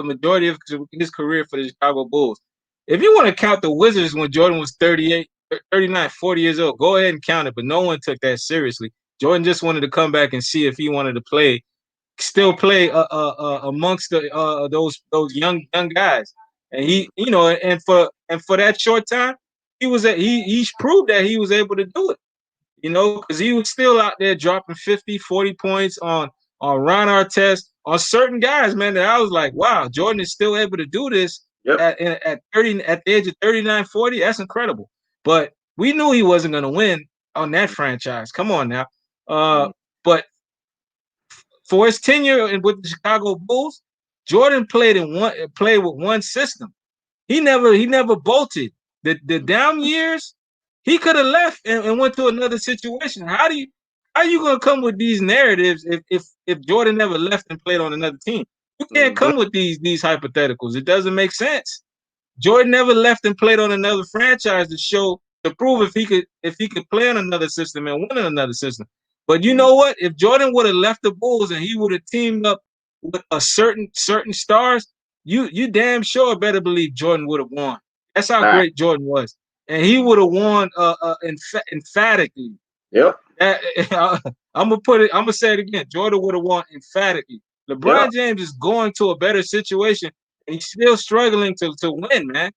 majority of his career for the Chicago Bulls. If you want to count the Wizards when Jordan was 38, 39, 40 years old, go ahead and count it, but no one took that seriously. Jordan just wanted to come back and see if he wanted to still play amongst those young guys. And for that short time, he proved that he was able to do it. Because he was still out there dropping 50, 40 points on Ron Artest, on certain guys, man, that I was like, wow, Jordan is still able to do this Yep. at 30, at the age of 39, 40. That's incredible. But we knew he wasn't going to win on that franchise. Come on now. But for his tenure with the Chicago Bulls, Jordan played with one system. He never bolted. The down years, he could have left and went to another situation. How are you gonna come with these narratives if Jordan never left and played on another team? You can't come with these hypotheticals. It doesn't make sense. Jordan never left and played on another franchise to prove if he could play on another system and win in another system. But you know what? If Jordan would have left the Bulls and he would have teamed up with a certain stars, you damn sure better believe Jordan would have won. That's how great Jordan was, and he would have won emphatically. Yep. I'm gonna say it again. Jordan would have won emphatically. LeBron James is going to a better situation, and he's still struggling to win, man.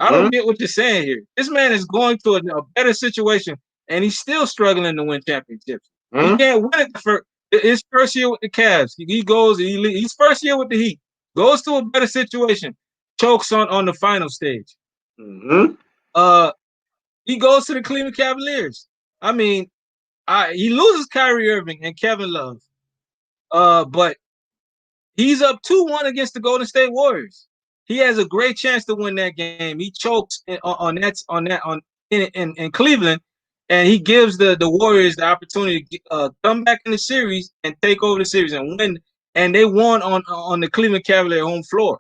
I don't get what you're saying here. This man is going to a better situation, and he's still struggling to win championships. He can't win it for his first year with the Cavs. He's first year with the Heat, goes to a better situation, chokes on the final stage. He goes to the Cleveland Cavaliers. I mean, he loses Kyrie Irving and Kevin Love, but he's up 2-1 against the Golden State Warriors. He has a great chance to win that game. He chokes in Cleveland, and he gives the Warriors the opportunity to come back in the series and take over the series and win. And they won on the Cleveland Cavalier home floor.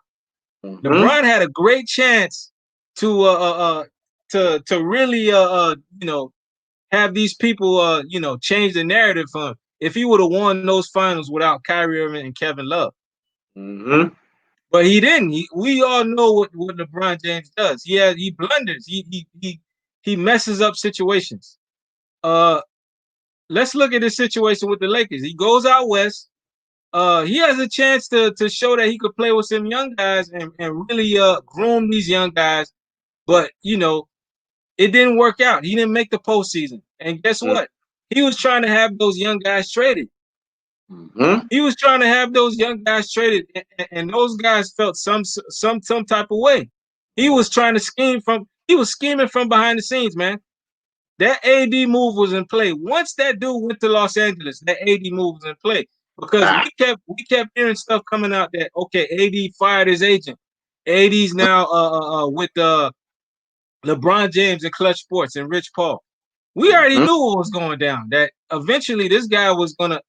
LeBron had a great chance to really have these people change the narrative for him if he would have won those finals without Kyrie Irving and Kevin Love. But he didn't. We all know what LeBron James does. He blunders. He messes up situations. Let's look at this situation with the Lakers. He goes out west. He has a chance to show that he could play with some young guys and really groom these young guys. But it didn't work out. He didn't make the postseason. And guess what? He was trying to have those young guys traded. He was trying to have those young guys traded, and those guys felt some type of way. He was trying to scheming from behind the scenes, man. That AD move was in play. Once that dude went to Los Angeles, that AD move was in play because we kept hearing stuff coming out that AD fired his agent. AD's now with LeBron James and Clutch Sports and Rich Paul. We already knew what was going down. That eventually this guy was gonna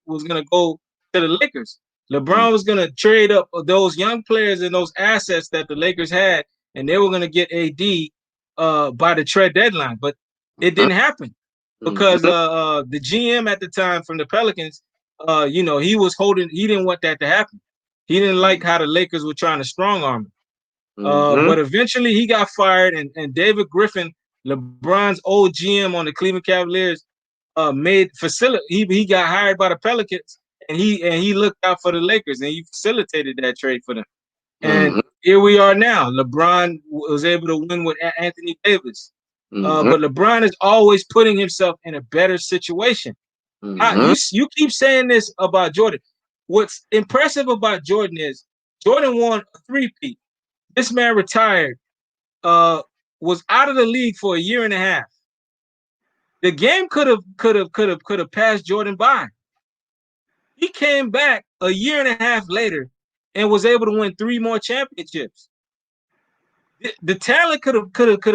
go to the Lakers. LeBron was gonna trade up those young players and those assets that the Lakers had, and they were gonna get AD by the trade deadline. But it didn't happen because the GM at the time from the Pelicans, he didn't want that to happen. He didn't like how the Lakers were trying to strong arm him. But eventually he got fired, and David Griffin, LeBron's old GM on the Cleveland Cavaliers, he got hired by the Pelicans, and he looked out for the Lakers, and he facilitated that trade for them. And here we are now. LeBron was able to win with Anthony Davis. But LeBron is always putting himself in a better situation. You keep saying this about Jordan. What's impressive about Jordan is Jordan won a three-peat. This man retired, was out of the league for a year and a half. The game could have passed Jordan by. He came back a year and a half later and was able to win 3 more championships. The talent could have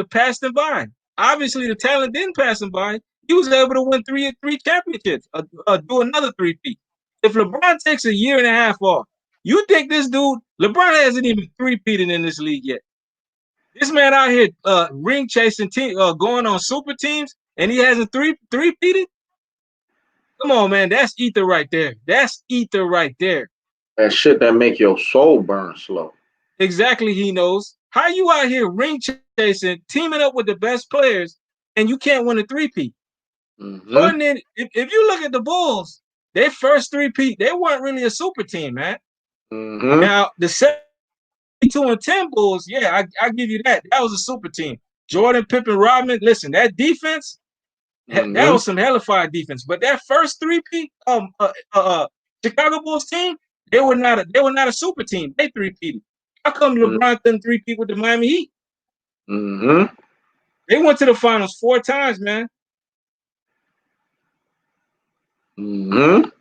passed him by. Obviously, the talent didn't pass him by. He was able to win three championships, do another three-peat. If LeBron takes a year and a half off, you think this dude, LeBron hasn't even three-peated in this league yet. This man out here ring chasing, going on super teams, and he hasn't three-peated? Come on, man. That's ether right there. That's ether right there. That shit that make your soul burn slow. Exactly, he knows. How you out here ring chasing, teaming up with the best players, and you can't win a three-peat? But then, if you look at the Bulls, their first three-peat, they weren't really a super team, man. Now, the 72-10 Bulls, yeah, I give you that. That was a super team. Jordan, Pippen, Rodman, listen, that defense, that was some hellified defense. But that first three-peat, Chicago Bulls team, they were not a super team. They three-peated. How come LeBron couldn't three-peat with the Miami Heat? They went to the finals 4 times, man. Things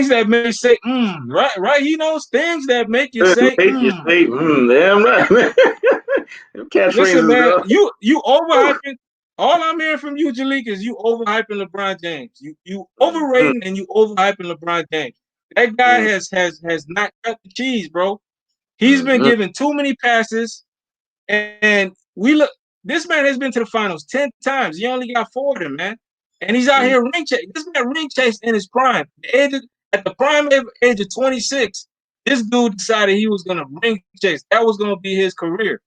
that make you say, right? He knows things that make you say, damn right, man. Listen, man, you overhyping. All I'm hearing from you, Jalik, is you overhyping LeBron James. You overrating and you overhyping LeBron James. That guy has not cut the cheese, bro. He's been given too many passes, and this man has been to the finals 10 times. He only got 4 of them, man. And he's out here ring chasing. This man ring chased in his prime. At the prime age of 26, this dude decided he was gonna ring chase. That was gonna be his career.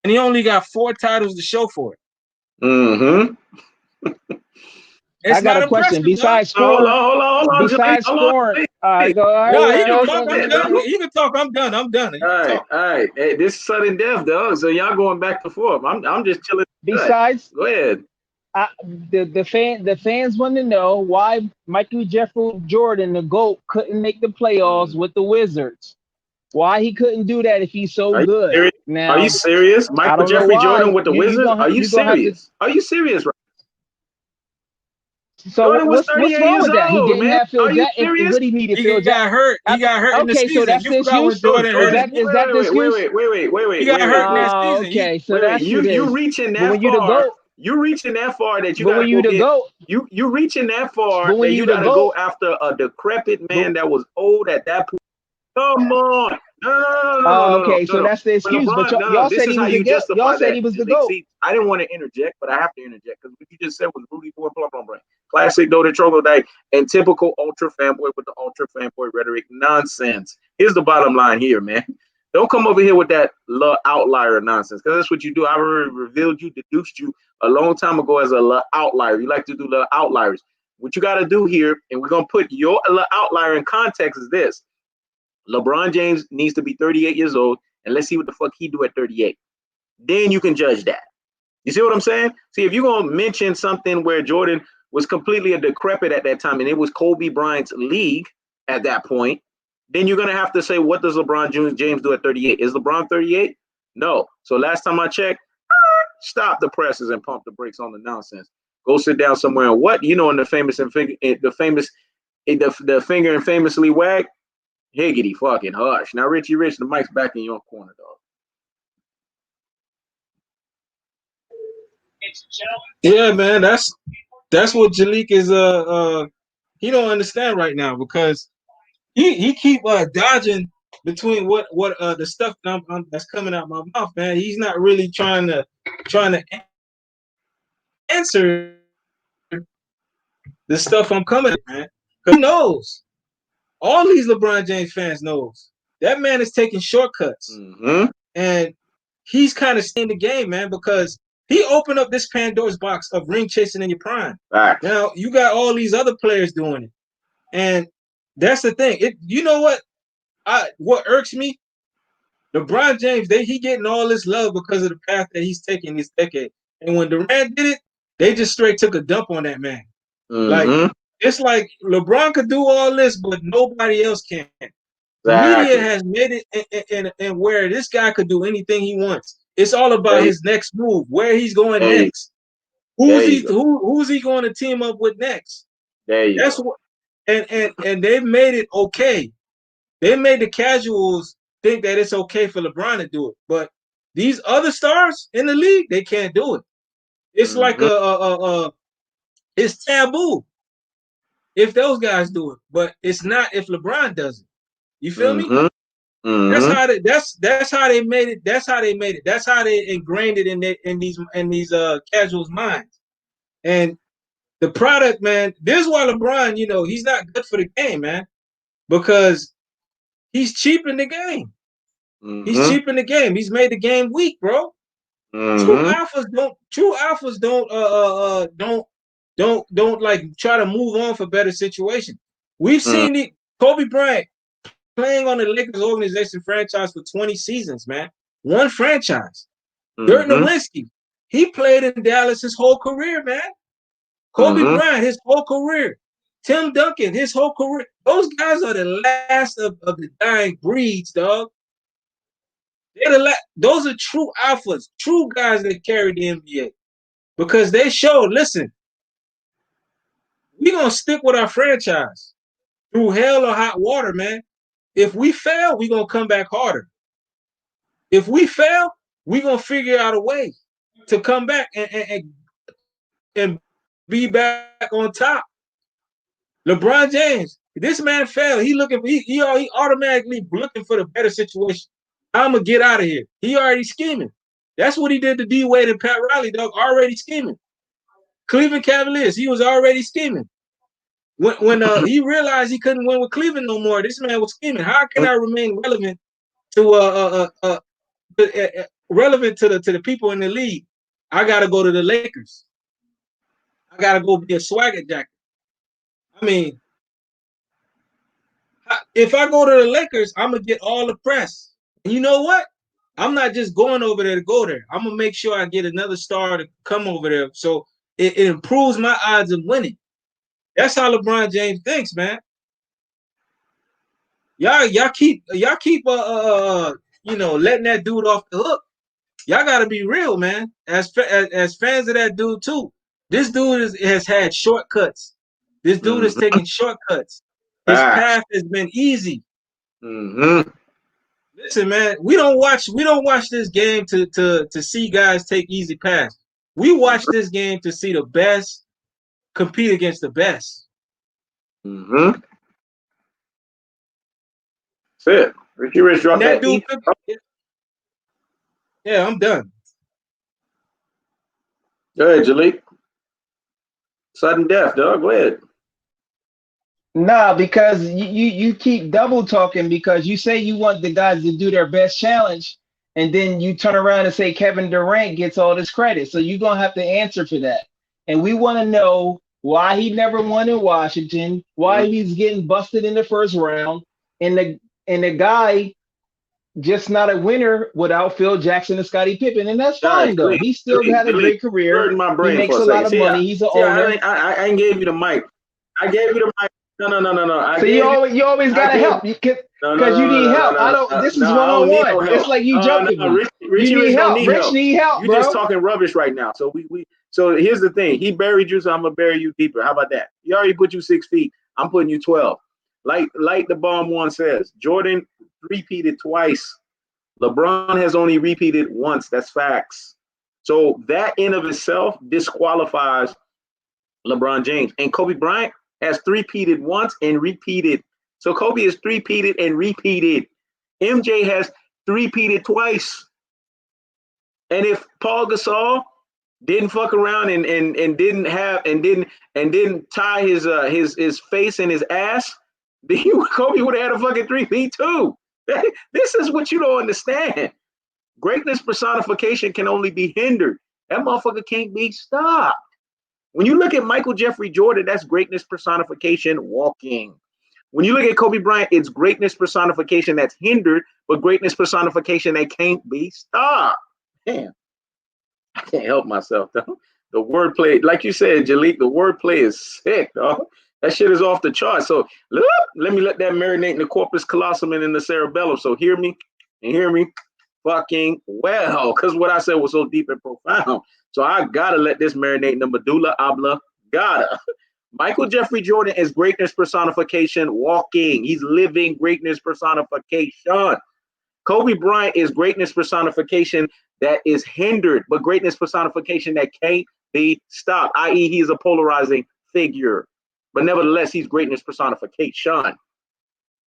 And he only got 4 titles to show for it. I got a question. Besides scoring, hold on. Besides scoring, all right, go. You can talk. I'm done. All right. Hey, this is sudden death, dog. So y'all going back and forth. I'm just chilling. Besides, go ahead. The fans want to know why Michael Jeffrey Jordan, the GOAT, couldn't make the playoffs with the Wizards. Why he couldn't do that if he's so good? Now, are you serious? Michael Jeffrey Jordan with the Wizards? Are you serious? Are you serious? Right? So what's wrong with that? He didn't have Phil Jackson. What he needed Phil Jackson. He got hurt in the season. So that's the excuse. Is that the excuse? Wait. He got hurt in that season. Okay, so that's you reaching that far. You reaching that far that you got to go. You reaching that far that you got to go after a decrepit man that was old at that point. Come on. No. Okay, so that's the excuse. But y'all said he was the GOAT. Y'all said he was the GOAT. I didn't want to interject, but I have to interject because what you just said was Rudy Boy, blah, blah, blah. Classic Dodo Troglodyte and typical ultra fanboy with the ultra fanboy rhetoric nonsense. Here's the bottom line here, man. Don't come over here with that outlier nonsense because that's what you do. I already revealed you, deduced you a long time ago as a outlier. You like to do the outliers. What you got to do here, and we're going to put your outlier in context, is this. LeBron James needs to be 38 years old, and let's see what the fuck he do at 38. Then you can judge that. You see what I'm saying? See, if you're going to mention something where Jordan was completely a decrepit at that time, and it was Kobe Bryant's league at that point, then you're going to have to say, what does LeBron James do at 38? Is LeBron 38? No. So last time I checked, stop the presses and pump the brakes on the nonsense. Go sit down somewhere and what? You know, in the finger and famously wag, higgity fucking hush. Now, Richy Rich, the mic's back in your corner, dog. Yeah, man, that's what Jalik is he don't understand right now because he keep dodging between what the stuff that's coming out my mouth, man. He's not really trying to answer the stuff I'm coming at, man. Because he knows. All these LeBron James fans knows that man is taking shortcuts, and he's kind of staying the game, man, because he opened up this Pandora's box of ring chasing in your prime. Right. Now you got all these other players doing it, and that's the thing. You know what? What irks me? LeBron James, he getting all this love because of the path that he's taking this decade. And when Durant did it, they just straight took a dump on that man. Like, it's like LeBron could do all this, but nobody else can. The media has made it and where this guy could do anything he wants. It's all about his next move, where he's going next. Who's he going to team up with next? That's what, and they've made it okay. They made the casuals think that it's okay for LeBron to do it, but these other stars in the league, they can't do it. It's like it's taboo if those guys do it, but it's not if LeBron does it. You feel me? That's how they made it. That's how they made it. That's how they ingrained it in these casuals' minds. And the product, man, this is why LeBron, he's not good for the game, man, because he's cheap in the game. He's cheap in the game. He's made the game weak, bro. True alphas don't like try to move on for better situation. We've seen Kobe Bryant playing on the Lakers organization franchise for 20 seasons, man. One franchise. Dirk Nowitzki, he played in Dallas his whole career, man. Kobe Bryant, his whole career. Tim Duncan, his whole career. Those guys are the last of the dying breeds, dog. Those are true alphas, true guys that carry the NBA. Because they showed, listen, we're going to stick with our franchise through hell or hot water, man. If we fail, we're going to come back harder. If we fail, we're going to figure out a way to come back and be back on top. LeBron James, this man failed. He automatically looking for the better situation. I'm going to get out of here. He already scheming. That's what he did to D Wade and Pat Riley, dog, already scheming. Cleveland Cavaliers, he was already scheming. When he realized he couldn't win with Cleveland no more, this man was scheming. How can I remain relevant to the people in the league? I gotta go to the Lakers. I gotta go be a swagger jacket. I mean, if I go to the Lakers, I'm gonna get all the press. And you know what? I'm not just going over there to go there. I'm gonna make sure I get another star to come over there, so it improves my odds of winning. That's how LeBron James thinks, man. Y'all keep letting that dude off the hook. Y'all gotta be real, man. As fans of that dude too. This dude has had shortcuts. This dude is taking shortcuts. His path has been easy. Listen, man, we don't watch this game to see guys take easy paths. We watch this game to see the best compete against the best. That's it. Richy Rich dropped that dude. Yeah, I'm done. Go ahead, Jalik. Sudden death, dog. Go ahead. Nah, because you keep double talking because you say you want the guys to do their best challenge, and then you turn around and say Kevin Durant gets all this credit. So you're gonna have to answer for that. And we want to know why he never won in Washington, why he's getting busted in the first round, and the guy just not a winner without Phil Jackson and Scottie Pippen, and that's fine though. He still had a great career. He makes a lot of money. He's an owner. I ain't gave you the mic. I gave you the mic. No. So you always gotta help because you need help. I don't. This is one-on-one. It's like you joking. Richy need help. Need Rich help. need help, You bro. just talking rubbish right now. So So here's the thing. He buried you, so I'm gonna bury you deeper. How about that? He already put you 6 feet. I'm putting you 12. Like the bomb one says, Jordan repeated twice. LeBron has only repeated once. That's facts. So that in of itself disqualifies LeBron James. And Kobe Bryant has three-peated once and repeated. So Kobe is three-peated and repeated. MJ has three-peated twice. And if Paul Gasol didn't fuck around and didn't tie his face in his ass, then Kobe would have had a fucking 3 feet too. This is what you don't understand. Greatness personification can only be hindered. That motherfucker can't be stopped. When you look at Michael Jeffrey Jordan, that's greatness personification walking. When you look at Kobe Bryant, it's greatness personification that's hindered, but greatness personification that can't be stopped. Damn, I can't help myself though. The wordplay, like you said, Jalik, the wordplay is sick, dog. That shit is off the chart. So let me let that marinate in the corpus callosum and in the cerebellum. So hear me and hear me fucking well, because what I said was so deep and profound. So I gotta let this marinate in the medulla oblongata. Michael Jeffrey Jordan is greatness personification walking. He's living greatness personification. Kobe Bryant is greatness personification that is hindered, but greatness personification that can't be stopped, i.e. he is a polarizing figure. But nevertheless, he's greatness personification.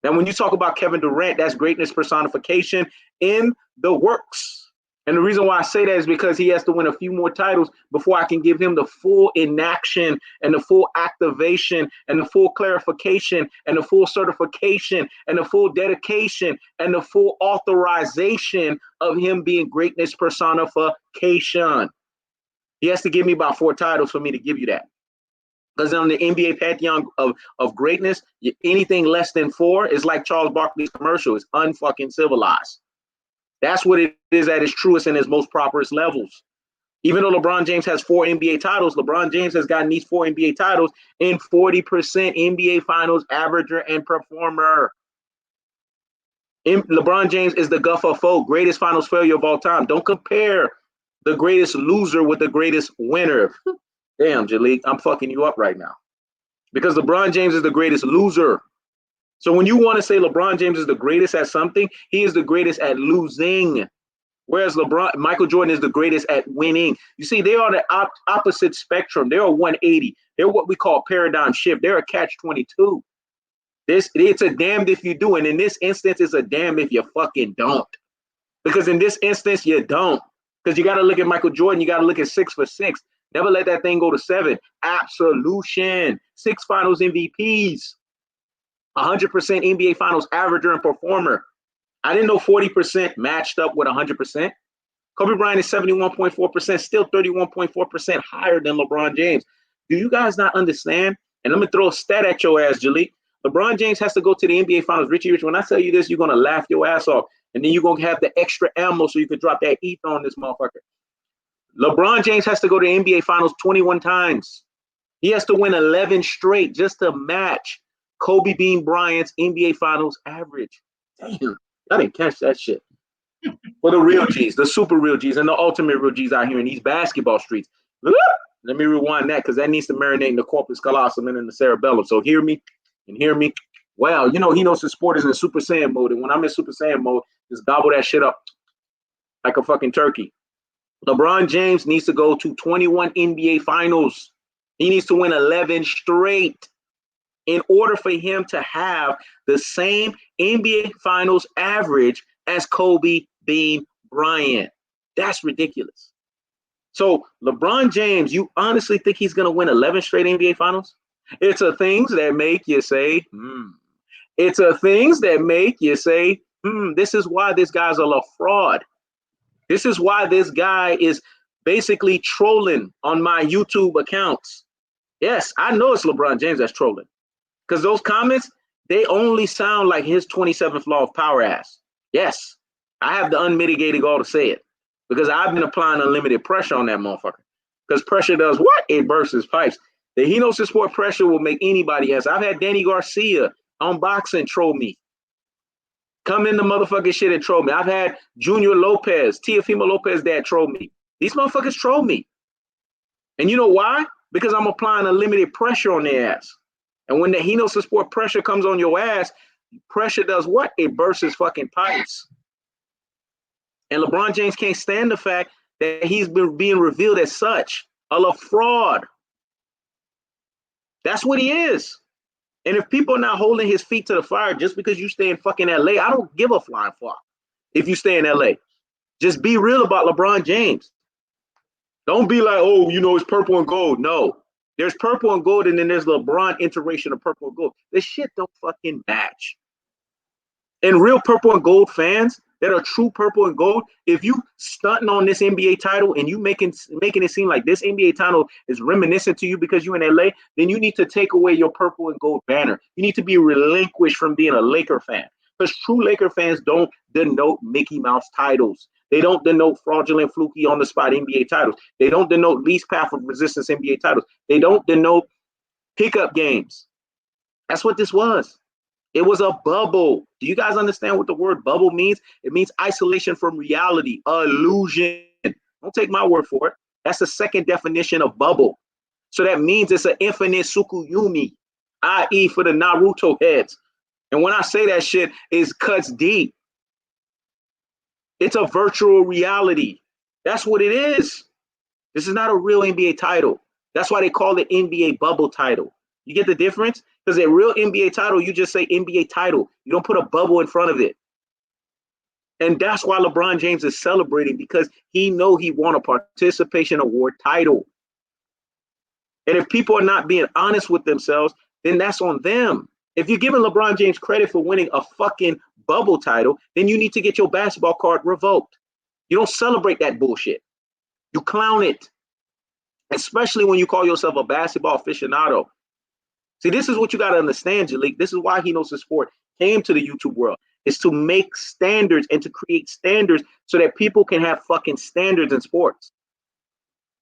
Now, when you talk about Kevin Durant, that's greatness personification in the works. And the reason why I say that is because he has to win a few more titles before I can give him the full inaction and the full activation and the full clarification and the full certification and the full dedication and the full authorization of him being greatness personification. He has to give me about 4 titles for me to give you that. Because on the NBA pantheon of greatness, anything less than 4 is like Charles Barkley's commercial. It's unfucking civilized. That's what it is at its truest and its most properest levels. Even though LeBron James has 4 NBA titles, LeBron James has gotten these 4 NBA titles in 40% NBA Finals averager and performer. LeBron James is the Guffafo, greatest Finals failure of all time. Don't compare the greatest loser with the greatest winner. Damn, Jalik, I'm fucking you up right now. Because LeBron James is the greatest loser. So when you want to say LeBron James is the greatest at something, he is the greatest at losing. Whereas Michael Jordan is the greatest at winning. You see, they are the opposite spectrum. They're a 180. They're what we call paradigm shift. They're a catch-22. It's a damned if you do. And in this instance, it's a damn if you fucking don't. Because in this instance, you don't. Because you got to look at Michael Jordan. You got to look at 6 for 6. Never let that thing go to 7. Absolution. 6 finals MVPs. 100% NBA Finals averager and performer. I didn't know 40% matched up with 100%. Kobe Bryant is 71.4%, still 31.4% higher than LeBron James. Do you guys not understand? And let me throw a stat at your ass, Jalik. LeBron James has to go to the NBA Finals. Richy, when I tell you this, you're going to laugh your ass off. And then you're going to have the extra ammo so you can drop that ether on this motherfucker. LeBron James has to go to the NBA Finals 21 times. He has to win 11 straight just to match Kobe Bean Bryant's NBA Finals average. Damn, I didn't catch that shit. For the real G's, the super real G's, and the ultimate real G's out here in these basketball streets. Let me rewind that because that needs to marinate in the corpus callosum and in the cerebellum. So hear me and hear me. Well, you know, he knows his sport is in Super Saiyan mode. And when I'm in Super Saiyan mode, just gobble that shit up like a fucking turkey. LeBron James needs to go to 21 NBA Finals. He needs to win 11 straight in order for him to have the same NBA Finals average as Kobe Bean Bryant. That's ridiculous. So LeBron James, you honestly think he's going to win 11 straight NBA Finals? It's a things that make you say, It's a things that make you say, this is why this guy's a fraud. This is why this guy is basically trolling on my YouTube accounts. Yes, I know it's LeBron James that's trolling. Because those comments, they only sound like his 27th law of power ass. Yes, I have the unmitigated gall to say it. Because I've been applying unlimited pressure on that motherfucker. Because pressure does what? It bursts his pipes. The Hkhs sport pressure will make anybody else. I've had Danny Garcia on boxing troll me. Come in the motherfucking shit and troll me. I've had Junior Lopez, Teofimo Lopez dad troll me. These motherfuckers troll me. And you know why? Because I'm applying unlimited pressure on their ass. And when the Hkhs sport pressure comes on your ass, pressure does what? It bursts his fucking pipes. And LeBron James can't stand the fact that he's been being revealed as such, a fraud. That's what he is. And if people are not holding his feet to the fire just because you stay in fucking LA, I don't give a flying fuck if you stay in LA. Just be real about LeBron James. Don't be like, oh, you know, it's purple and gold. No. There's purple and gold, and then there's LeBron iteration of purple and gold. This shit don't fucking match. And real purple and gold fans, that are true purple and gold, if you stunting on this NBA title and you making it seem like this NBA title is reminiscent to you because you in LA, then you need to take away your purple and gold banner. You need to be relinquished from being a Laker fan, because true Laker fans don't denote Mickey Mouse titles. They don't denote fraudulent, fluky, on the spot NBA titles. They don't denote least path of resistance NBA titles. They don't denote pickup games. That's what this was. It was a bubble. Do you guys understand what the word bubble means? It means isolation from reality, illusion. Don't take my word for it. That's the second definition of bubble. So that means it's an infinite Tsukuyomi, i.e. for the Naruto heads. And when I say that shit, it cuts deep. It's a virtual reality. That's what it is. This is not a real NBA title. That's why they call it NBA bubble title. You get the difference? Because a real NBA title, you just say NBA title. You don't put a bubble in front of it. And that's why LeBron James is celebrating, because he know he won a participation award title. And if people are not being honest with themselves, then that's on them. If you're giving LeBron James credit for winning a fucking bubble title, then you need to get your basketball card revoked. You don't celebrate that bullshit. You clown it. Especially when you call yourself a basketball aficionado. See, this is what you got to understand, Jalik. This is why He Knows the Sport came to the YouTube world. It's to make standards and to create standards so that people can have fucking standards in sports.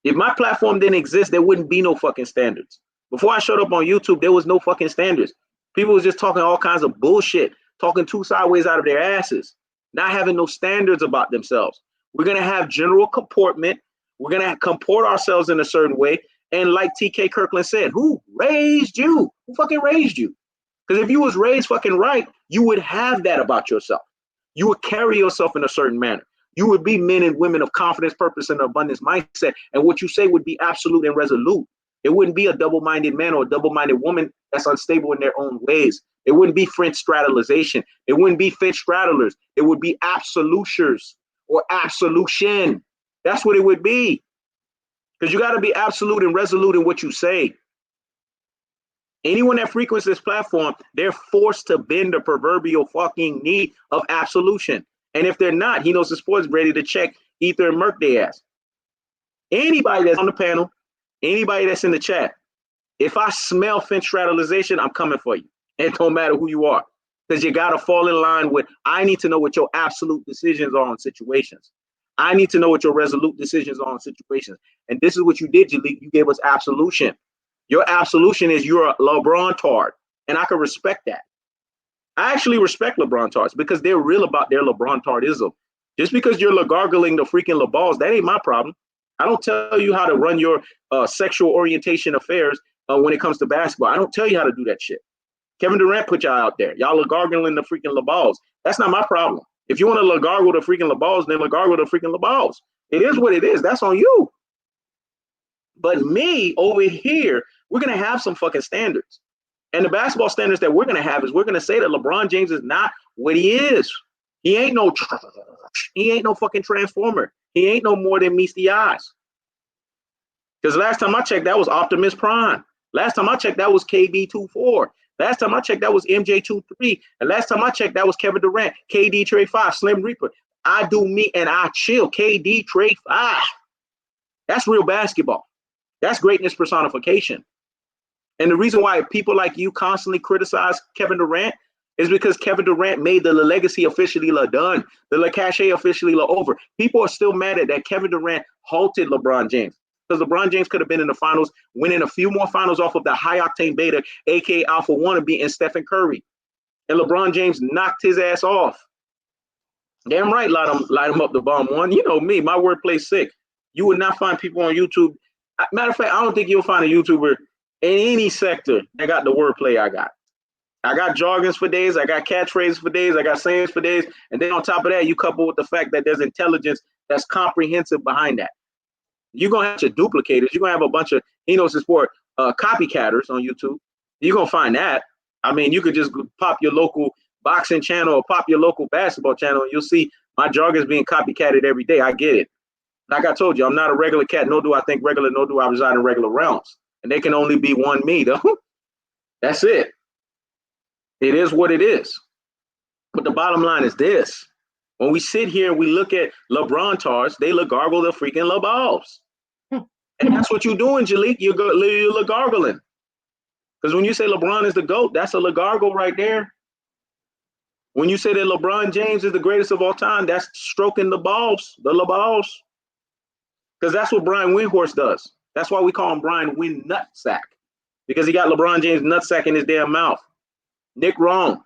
If my platform didn't exist, there wouldn't be no fucking standards. Before I showed up on YouTube, there was no fucking standards. People was just talking all kinds of bullshit, talking too sideways out of their asses, not having no standards about themselves. We're going to have general comportment. We're going to comport ourselves in a certain way. And like TK Kirkland said, who raised you? Who fucking raised you? Because if you was raised fucking right, you would have that about yourself. You would carry yourself in a certain manner. You would be men and women of confidence, purpose, and abundance mindset. And what you say would be absolute and resolute. It wouldn't be a double-minded man or a double-minded woman that's unstable in their own ways. It wouldn't be French straddleization. It wouldn't be French straddlers. It would be absolutures or absolution. That's what it would be. Because you got to be absolute and resolute in what you say. Anyone that frequents this platform, they're forced to bend the proverbial fucking knee of absolution. And if they're not, He Knows the Sports ready to check Ether and Merc their ass. Anybody that's on the panel, anybody that's in the chat, if I smell French straddleization, I'm coming for you. It don't matter who you are. Because you got to fall in line with, I need to know what your absolute decisions are on situations. I need to know what your resolute decisions are on situations. And this is what you did, Jalik. You gave us absolution. Your absolution is you're a LeBron tard. And I can respect that. I actually respect LeBron tards because they're real about their LeBron tardism. Just because you're gargling the freaking LeBalls, that ain't my problem. I don't tell you how to run your sexual orientation affairs when it comes to basketball. I don't tell you how to do that shit. Kevin Durant put y'all out there. Y'all are gargling the freaking LeBalls. That's not my problem. If you want to gargle the freaking LeBalls, then gargle the freaking LeBalls. It is what it is. That's on you. But me over here, we're going to have some fucking standards. And the basketball standards that we're going to have is we're going to say that LeBron James is not what he is. He ain't no fucking transformer. He ain't no more than meets the eyes. Because last time I checked, that was Optimus Prime. Last time I checked, that was KB24. Last time I checked, that was MJ23. And last time I checked, that was Kevin Durant, KD Trade 5, Slim Reaper. I do me and I chill, KD Trade 5. That's real basketball. That's greatness personification. And the reason why people like you constantly criticize Kevin Durant is because Kevin Durant made the legacy officially done, the cachet officially over. People are still mad at that Kevin Durant halted LeBron James. Because LeBron James could have been in the finals, winning a few more finals off of the high-octane beta, a.k.a. Alpha Wannabe, and Stephen Curry. And LeBron James knocked his ass off. Damn right, light him up the bomb one. You know me, my wordplay's sick. You would not find people on YouTube. Matter of fact, I don't think you'll find a YouTuber in any sector that got the wordplay I got. I got jargons for days. I got catchphrases for days. I got sayings for days. And then on top of that, you couple with the fact that there's intelligence that's comprehensive behind that. You're going to have your duplicators. You're going to have a bunch of He Knows the Sport copycatters on YouTube. You're going to find that. I mean, you could just pop your local boxing channel or pop your local basketball channel, and you'll see my jargon's being copycatted every day. I get it. Like I told you, I'm not a regular cat, nor do I think regular, nor do I reside in regular realms. And they can only be one me, though. That's it. It is what it is. But the bottom line is this. When we sit here and we look at LeBron tars, they gargle the freaking LeBalls. And that's what you're doing, Jalik. You're gargling. Because when you say LeBron is the GOAT, that's a gargle right there. When you say that LeBron James is the greatest of all time, that's stroking the balls, the LeBalls. Because that's what Brian Windhorst does. That's why we call him Brian Wind Nutsack. Because he got LeBron James nutsack in his damn mouth. Nick Wrong,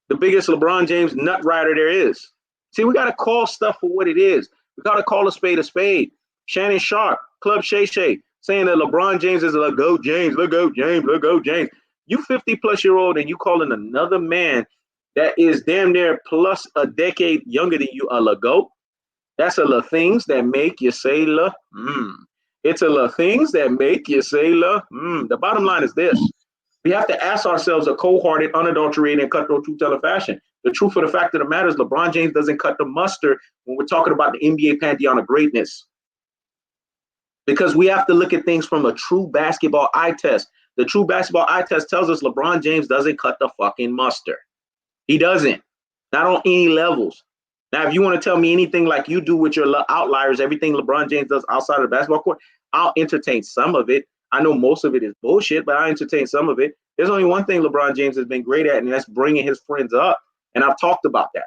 the biggest LeBron James nut rider there is. See, we got to call stuff for what it is. We got to call a spade a spade. Shannon Sharp, Club Shay Shay, saying that LeBron James is a GOAT James, GOAT James, GOAT James. You 50-plus-year-old and you calling another man that is damn near plus a decade younger than you a GOAT? That's a things that make you say It's a things that make you say The bottom line is this. We have to ask ourselves a cold-hearted, unadulterated, and cutthroat truth-teller fashion. The truth of the fact of the matter is LeBron James doesn't cut the mustard when we're talking about the NBA pantheon of greatness. Because we have to look at things from a true basketball eye test. The true basketball eye test tells us LeBron James doesn't cut the fucking mustard. He doesn't. Not on any levels. Now, if you want to tell me anything like you do with your outliers, everything LeBron James does outside of the basketball court, I'll entertain some of it. I know most of it is bullshit, but I entertain some of it. There's only one thing LeBron James has been great at, and that's bringing his friends up. And I've talked about that.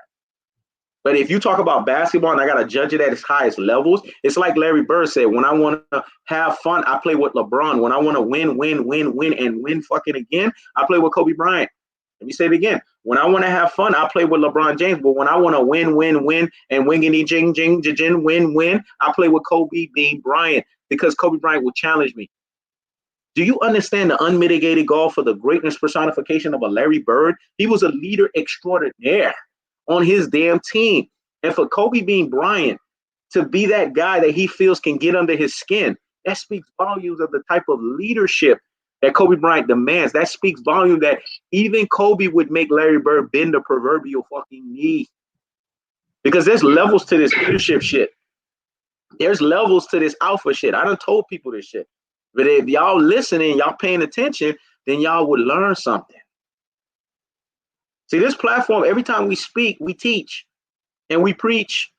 But if you talk about basketball and I got to judge it at its highest levels, it's like Larry Bird said, when I want to have fun, I play with LeBron. When I want to win fucking again, I play with Kobe Bryant. Let me say it again. When I want to have fun, I play with LeBron James. But when I want to win, and wingity jing jing jing win, I play with Kobe B. Bryant, because Kobe Bryant will challenge me. Do you understand the unmitigated gall for the greatness personification of a Larry Bird? He was a leader extraordinaire on his damn team. And for Kobe being Bryant to be that guy that he feels can get under his skin, that speaks volumes of the type of leadership that Kobe Bryant demands. That speaks volume that even Kobe would make Larry Bird bend the proverbial fucking knee. Because there's levels to this leadership shit. There's levels to this alpha shit. I done told people this shit. But if y'all listening, y'all paying attention, then y'all would learn something. See, this platform, every time we speak, we teach and we preach.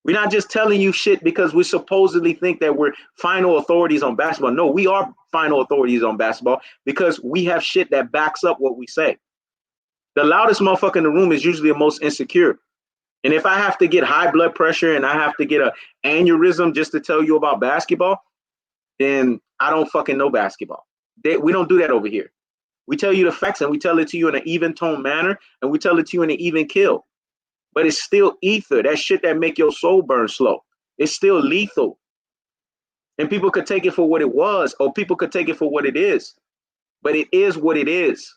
We're not just telling you shit because we supposedly think that we're final authorities on basketball. No, we are final authorities on basketball because we have shit that backs up what we say. The loudest motherfucker in the room is usually the most insecure. And if I have to get high blood pressure and I have to get an aneurysm just to tell you about basketball, then I don't fucking know basketball. We don't do that over here. We tell you the facts and we tell it to you in an even tone manner and we tell it to you in an even kill. But it's still ether. That shit that make your soul burn slow. It's still lethal. And people could take it for what it was, or people could take it for what it is. But it is what it is.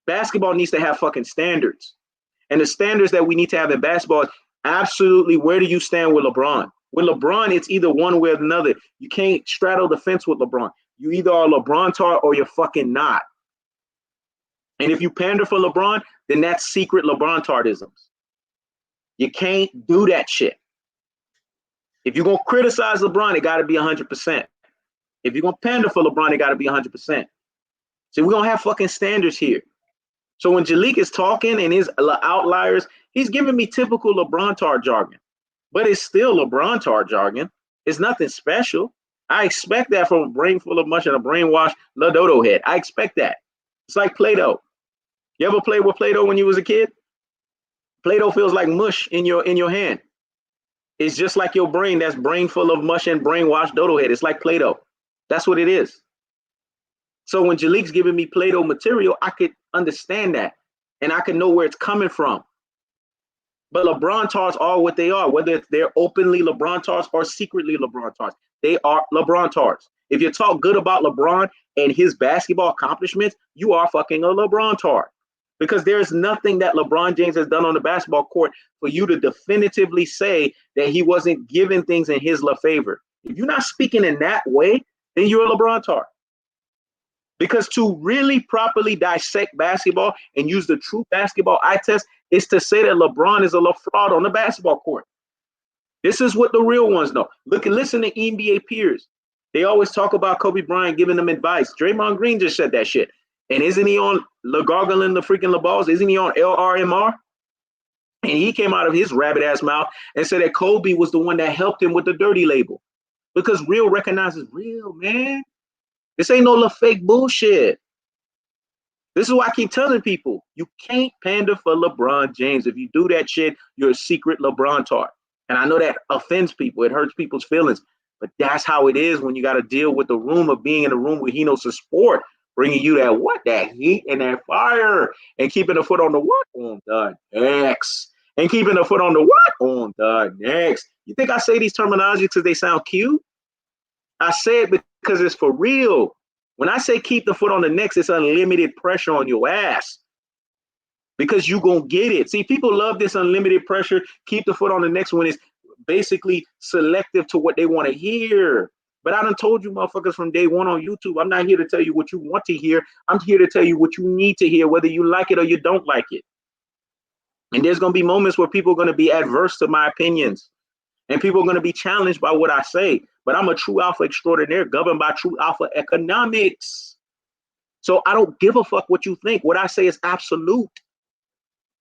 Basketball needs to have fucking standards. And the standards that we need to have in basketball is absolutely, where do you stand with LeBron? With LeBron, it's either one way or another. You can't straddle the fence with LeBron. You either are LeBron tar or you're fucking not. And if you pander for LeBron, then that's secret LeBron tardisms. You can't do that shit. If you're going to criticize LeBron, it got to be 100%. If you're going to pander for LeBron, it got to be 100%. So we're going to have fucking standards here. So when Jalik is talking and his outliers, he's giving me typical LeBron tar jargon. But it's still LeBron tar jargon. It's nothing special. I expect that from a brain full of mush and a brainwashed Ladodo head. I expect that. It's like Play-Doh. You ever played with Play-Doh when you was a kid? Play-Doh feels like mush in your hand. It's just like your brain that's brain full of mush and brainwashed dodo head. It's like Play-Doh. That's what it is. So when Jalik's giving me Play-Doh material, I could understand that. And I could know where it's coming from. But LeBron tars are what they are, whether they're openly LeBron tars or secretly LeBron tars. They are LeBron tars. If you talk good about LeBron and his basketball accomplishments, you are fucking a LeBron tar. Because there's nothing that LeBron James has done on the basketball court for you to definitively say that he wasn't giving things in his favor. If you're not speaking in that way, then you're a LeBron tar. Because to really properly dissect basketball and use the true basketball eye test is to say that LeBron is a fraud on the basketball court. This is what the real ones know. Listen to NBA peers. They always talk about Kobe Bryant giving them advice. Draymond Green just said that shit. And isn't he on gargling the freaking LeBalls? Isn't he on LRMR? And he came out of his rabbit ass mouth and said that Kobe was the one that helped him with the dirty label. Because real recognizes real, man. This ain't no little fake bullshit. This is why I keep telling people, you can't pander for LeBron James. If you do that shit, you're a secret LeBron tart. And I know that offends people. It hurts people's feelings. But that's how it is when you got to deal with the room of being in a room where he knows the sport, bringing you that what? That heat and that fire. And keeping the foot on the what? On the next. And keeping the foot on the what? On the next. You think I say these terminologies because they sound cute? I say it because it's for real. When I say keep the foot on the next, it's unlimited pressure on your ass. Because you're going to get it. See, people love this unlimited pressure, keep the foot on the next when it's basically selective to what they want to hear. But I done told you motherfuckers from day one on YouTube, I'm not here to tell you what you want to hear. I'm here to tell you what you need to hear, whether you like it or you don't like it. And there's going to be moments where people are going to be adverse to my opinions. And people are going to be challenged by what I say. But I'm a true alpha extraordinaire governed by true alpha economics. So I don't give a fuck what you think. What I say is absolute.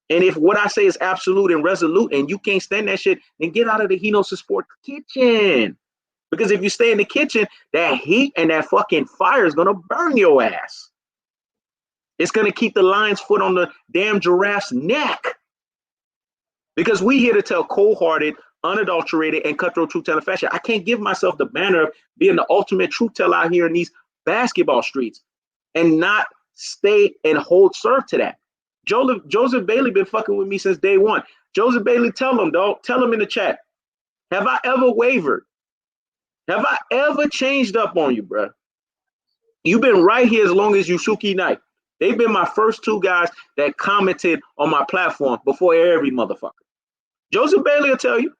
And if what I say is absolute and resolute and you can't stand that shit, then get out of the Hkhs Sport kitchen. Because if you stay in the kitchen, that heat and that fucking fire is going to burn your ass. It's going to keep the lion's foot on the damn giraffe's neck. Because we here to tell cold-hearted, unadulterated, and cutthroat truth-telling fashion. I can't give myself the banner of being the ultimate truth teller out here in these basketball streets and not stay and hold serve to that. Joseph Bailey been fucking with me since day one. Joseph Bailey, tell him, dog. Tell him in the chat. Have I ever wavered? Have I ever changed up on you, bro? You've been right here as long as Yusuke Knight. They've been my first two guys that commented on my platform before every motherfucker. Joseph Bailey will tell you.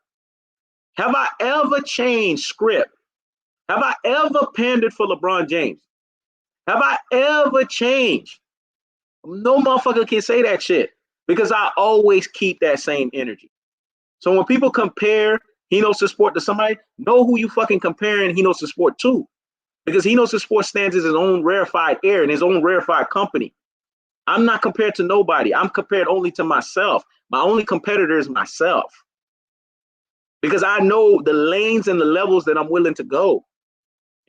Have I ever changed script? Have I ever pandered for LeBron James? Have I ever changed? No motherfucker can say that shit because I always keep that same energy. So when people compare Hkhs Sport to somebody, know who you fucking comparing Hkhs Sport to. Because Hkhs Sport stands as his own rarefied air and his own rarefied company. I'm not compared to nobody. I'm compared only to myself. My only competitor is myself. Because I know the lanes and the levels that I'm willing to go.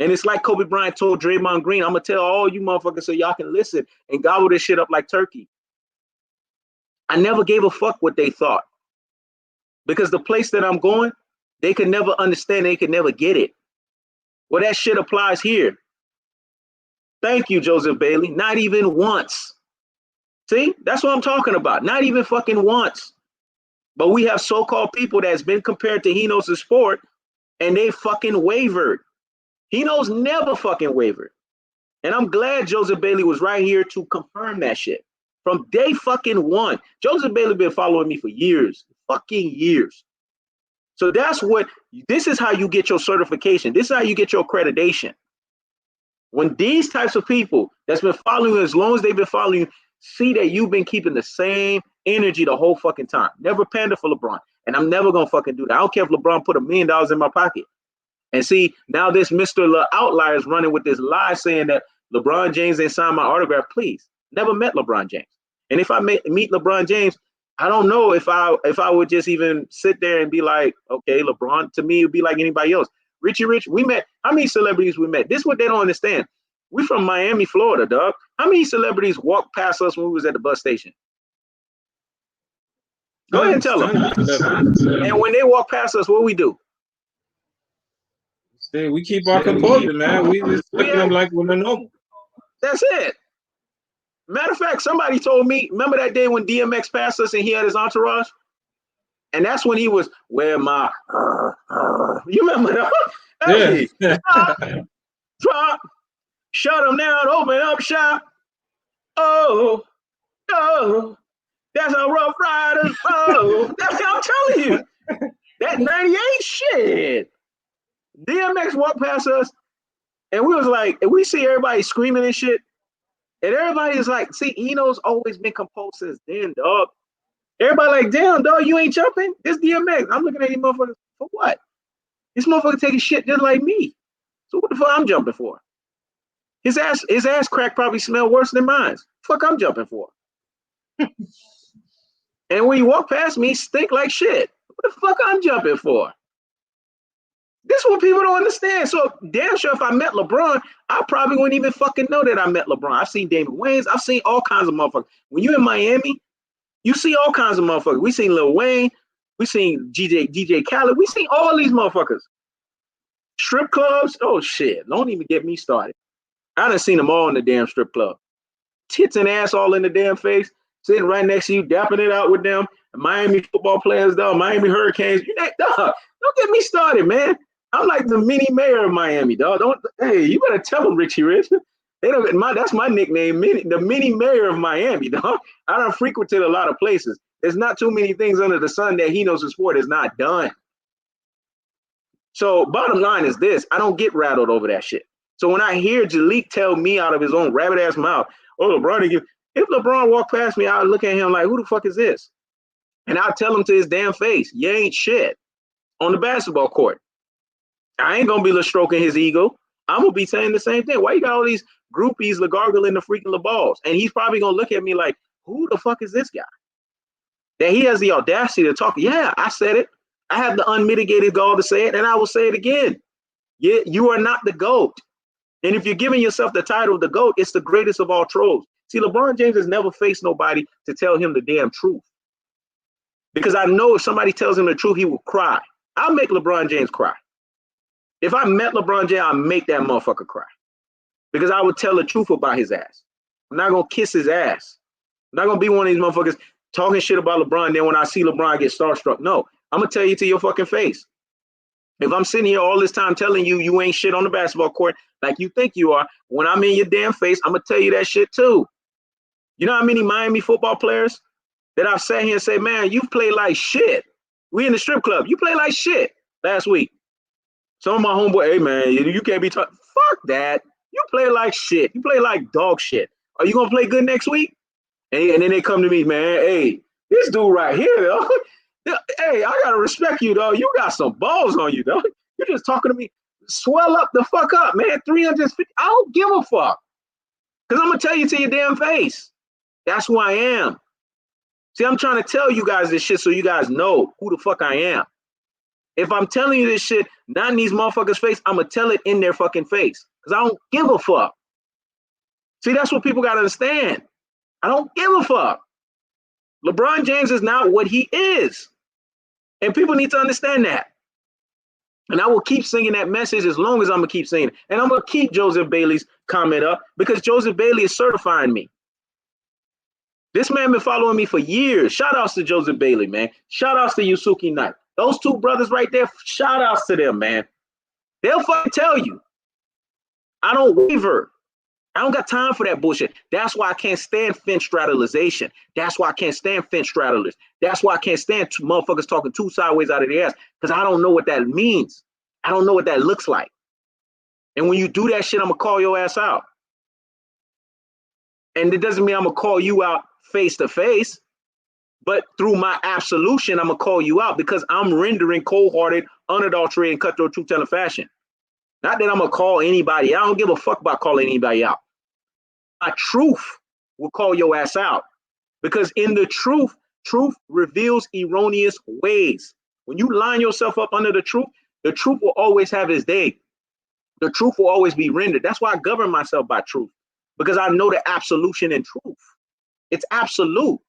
And it's like Kobe Bryant told Draymond Green, I'm going to tell all you motherfuckers so y'all can listen and gobble this shit up like turkey. I never gave a fuck what they thought. Because the place that I'm going, they could never understand. They could never get it. Well, that shit applies here. Thank you, Joseph Bailey. Not even once. See, that's what I'm talking about. Not even fucking once. But we have so-called people that's been compared to Hkhs Sport and they fucking wavered. Hkhs never fucking wavered. And I'm glad Joseph Bailey was right here to confirm that shit. From day fucking one. Joseph Bailey been following me for years. Fucking years. So this is how you get your certification. This is how you get your accreditation. When these types of people that's been following you as long as they've been following you, see that you've been keeping the same energy the whole fucking time. Never pander for LeBron. And I'm never going to fucking do that. I don't care if LeBron put $1 million in my pocket. And see, now this Mr. Outlier is running with this lie saying that LeBron James ain't signed my autograph. Please, never met LeBron James. And if I meet LeBron James, I don't know if I would just even sit there and be like, okay, LeBron, to me, it would be like anybody else. Richy Rich, we met. How many celebrities we met? This is what they don't understand. We from Miami, Florida, dog. How many celebrities walked past us when we was at the bus station? Go ahead and tell them. And when they walk past us, what we do? We keep our composure, man. We just look at them like we're normal. That's it. Matter of fact, somebody told me, remember that day when DMX passed us and he had his entourage? And that's when he was, where my, you remember that? Hey, Yeah. drop, shut them down, open up shop. Oh, that's a Rough Riders. Oh, that's how I'm telling you. That 98 shit. DMX walked past us and we was like, and we see everybody screaming and shit. And everybody is like, see, Eno's always been composed since then, dog. Everybody like, damn, dog, you ain't jumping? This DMX. I'm looking at these motherfuckers for what? This motherfucker taking shit just like me. So what the fuck I'm jumping for? His ass crack probably smell worse than mine. Fuck I'm jumping for. And when you walk past me, stink like shit. What the fuck I'm jumping for? This is what people don't understand. So damn sure if I met LeBron, I probably wouldn't even fucking know that I met LeBron. I've seen Damon Wayans. I've seen all kinds of motherfuckers. When you're in Miami, you see all kinds of motherfuckers. We seen Lil Wayne. We seen DJ Khaled. We seen all these motherfuckers. Strip clubs. Oh shit! Don't even get me started. I done seen them all in the damn strip club. Tits and ass all in the damn face, sitting right next to you, dapping it out with them. Miami football players, dog. Miami Hurricanes. Dog, don't get me started, man. I'm like the mini mayor of Miami, dog. Hey, you better tell them, Richy Rich. They don't. That's my nickname, the mini mayor of Miami, dog. I done frequented a lot of places. There's not too many things under the sun that he knows the sport is not done. So bottom line is this: I don't get rattled over that shit. So when I hear Jalik tell me out of his own rabbit ass mouth, "Oh, LeBron," if LeBron walked past me, I'll look at him like, "Who the fuck is this?" And I'll tell him to his damn face, "You ain't shit on the basketball court." I ain't gonna be stroking his ego. I'm gonna be saying the same thing. Why you got all these groupies gargling the freaking balls? And he's probably gonna look at me like, "Who the fuck is this guy?" That he has the audacity to talk. Yeah, I said it. I have the unmitigated gall to say it, and I will say it again. Yeah, you are not the GOAT. And if you're giving yourself the title of the GOAT, it's the greatest of all trolls. See, LeBron James has never faced nobody to tell him the damn truth. Because I know if somebody tells him the truth, he will cry. I'll make LeBron James cry. If I met LeBron James, I'll make that motherfucker cry. Because I would tell the truth about his ass. I'm not going to kiss his ass. I'm not going to be one of these motherfuckers talking shit about LeBron. Then when I see LeBron, I get starstruck. No, I'm going to tell you to your fucking face. If I'm sitting here all this time telling you you ain't shit on the basketball court like you think you are, when I'm in your damn face, I'm going to tell you that shit too. You know how many Miami football players that I've sat here and say, man, you play like shit. We in the strip club. You play like shit last week. Some of my homeboy, hey, man, you can't be talking. Fuck that. You play like shit. You play like dog shit. Are you going to play good next week? And then they come to me, man, hey, this dude right here, though. Hey, I got to respect you, though. You got some balls on you, though. You're just talking to me. Swell up the fuck up, man. 350. I don't give a fuck. Because I'm going to tell you to your damn face. That's who I am. See, I'm trying to tell you guys this shit so you guys know who the fuck I am. If I'm telling you this shit, not in these motherfuckers' face, I'm going to tell it in their fucking face. Because I don't give a fuck. See, that's what people got to understand. I don't give a fuck. LeBron James is not what he is. And people need to understand that. And I will keep singing that message as long as I'm going to keep singing it. And I'm going to keep Joseph Bailey's comment up because Joseph Bailey is certifying me. This man been following me for years. Shout outs to Joseph Bailey, man. Shout outs to Yusuke Knight. Those two brothers right there, shout outs to them, man. They'll fucking tell you. I don't waver. I don't got time for that bullshit. That's why I can't stand fence straddleization. That's why I can't stand fence straddlers. That's why I can't stand two motherfuckers talking two sideways out of their ass because I don't know what that means. I don't know what that looks like. And when you do that shit, I'm going to call your ass out. And it doesn't mean I'm going to call you out face to face. But through my absolution, I'm going to call you out because I'm rendering cold-hearted, unadulterated, and cutthroat truth-telling fashion. Not that I'm going to call anybody. I don't give a fuck about calling anybody out. My truth will call your ass out. Because in the truth reveals erroneous ways. When you line yourself up under the truth will always have its day. The truth will always be rendered. That's why I govern myself by truth. Because I know the absolution in truth. It's absolute.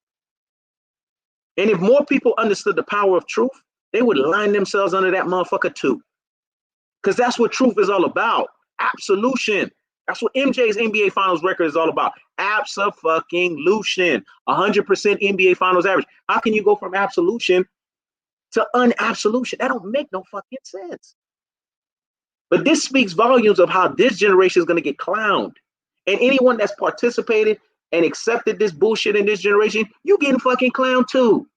And if more people understood the power of truth, they would line themselves under that motherfucker too. Because that's what truth is all about. Absolution. That's what MJ's NBA Finals record is all about. Abso-fucking-lution. 100% NBA Finals average. How can you go from absolution to unabsolution? That don't make no fucking sense. But this speaks volumes of how this generation is going to get clowned. And anyone that's participated and accepted this bullshit in this generation, you getting fucking clowned too.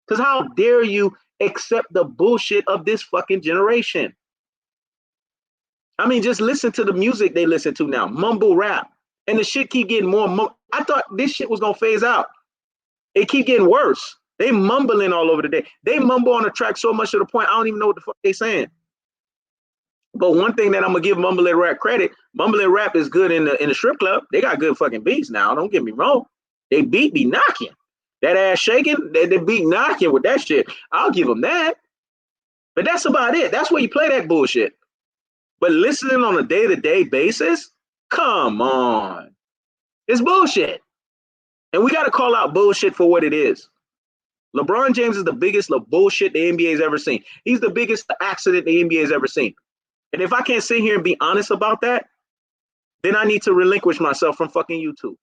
Because how dare you accept the bullshit of this fucking generation? I mean, just listen to the music they listen to now. Mumble rap. And the shit keep getting more. I thought this shit was going to phase out. It keep getting worse. They mumbling all over the day. They mumble on the track so much to the point I don't even know what the fuck they saying. But one thing that I'm going to give Mumbling Rap credit, Mumbling Rap is good in the strip club. They got good fucking beats now. Don't get me wrong. They beat be knocking. That ass shaking, they beat knocking with that shit. I'll give him that. But that's about it. That's where you play that bullshit. But listening on a day-to-day basis, come on. It's bullshit. And we got to call out bullshit for what it is. LeBron James is the biggest bullshit the NBA has ever seen. He's the biggest accident the NBA has ever seen. And if I can't sit here and be honest about that, then I need to relinquish myself from fucking YouTube.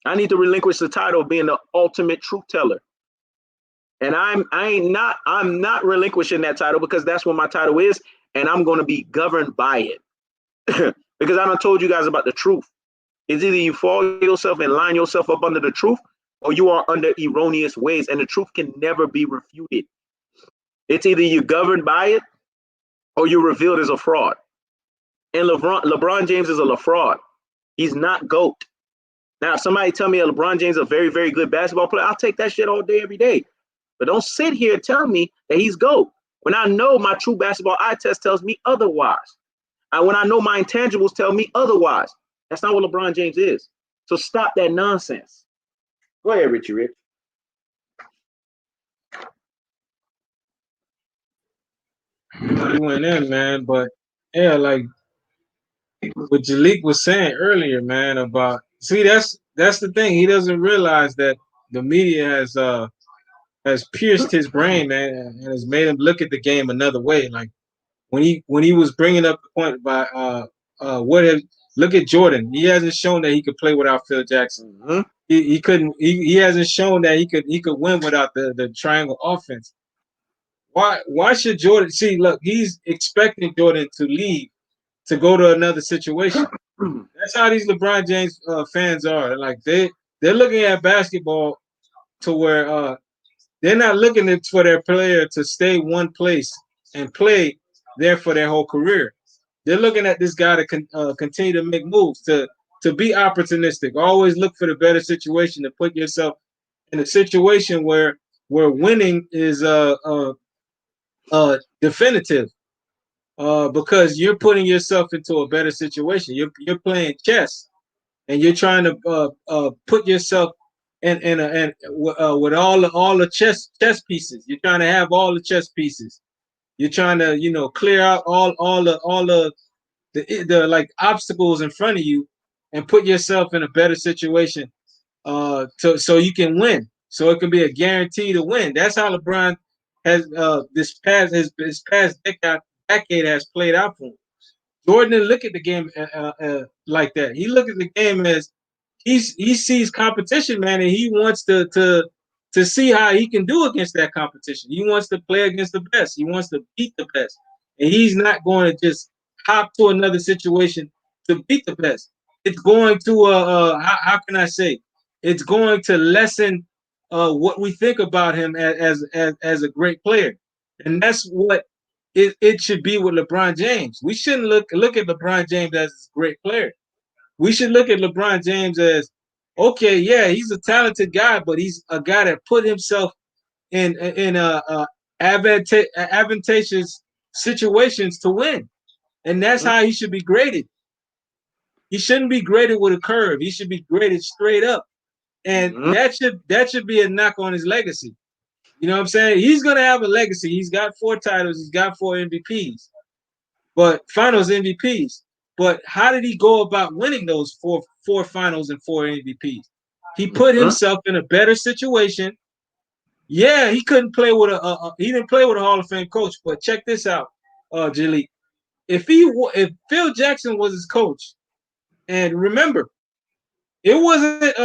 I need to relinquish the title of being the ultimate truth teller. And I'm not relinquishing that title because that's what my title is, and I'm going to be governed by it. Because I done told you guys about the truth. It's either you fall yourself and line yourself up under the truth, or you are under erroneous ways, and the truth can never be refuted. It's either you're governed by it, or you're revealed as a fraud. And LeBron James is a fraud. He's not GOAT. Now, if somebody tell me LeBron James is a very, very good basketball player, I'll take that shit all day, every day. But don't sit here and tell me that he's GOAT when I know my true basketball eye test tells me otherwise. And when I know my intangibles tell me otherwise. That's not what LeBron James is. So stop that nonsense. Go ahead, Richy Rich. You went in, man, but yeah, like what Jalik was saying earlier, man, about that's the thing. He doesn't realize that the media has pierced his brain, man, and has made him look at the game another way. Like when he was bringing up the point by look at Jordan. He hasn't shown that he could play without Phil Jackson. Mm-hmm. He couldn't. He hasn't shown that he could win without the triangle offense. Why should Jordan see? Look, he's expecting Jordan to leave to go to another situation. That's how these LeBron James fans are. Like they're looking at basketball to where they're not looking for their player to stay one place and play there for their whole career. They're looking at this guy to continue to make moves, to be opportunistic. Always look for the better situation, to put yourself in a situation where winning is definitive. Because you're putting yourself into a better situation. You're playing chess, and you're trying to put yourself with all the chess pieces. You're trying to have all the chess pieces. You're trying to clear out all the like obstacles in front of you, and put yourself in a better situation so you can win. So it can be a guarantee to win. That's how LeBron has his past decade has played out for him. Jordan didn't look at the game like that. He looked at the game as he sees competition, man, and he wants to see how he can do against that competition. He wants to play against the best. He wants to beat the best, and he's not going to just hop to another situation to beat the best. It's going to how can I say? It's going to lessen what we think about him as a great player, and that's what it should be with LeBron James. We shouldn't look at LeBron James as a great player. We should look at LeBron James as, okay, yeah, he's a talented guy, but he's a guy that put himself in advantageous situations to win, and that's how he should be graded. He shouldn't be graded with a curve. He should be graded straight up, and that should be a knock on his legacy. You know what I'm saying? He's gonna have a legacy. He's got 4 titles. He's got 4 MVPs, but finals MVPs. But how did he go about winning those four finals and 4 MVPs? He put himself in a better situation. Yeah, he couldn't play with he didn't play with a Hall of Fame coach. But check this out, Jalik. If Phil Jackson was his coach, and remember, it wasn't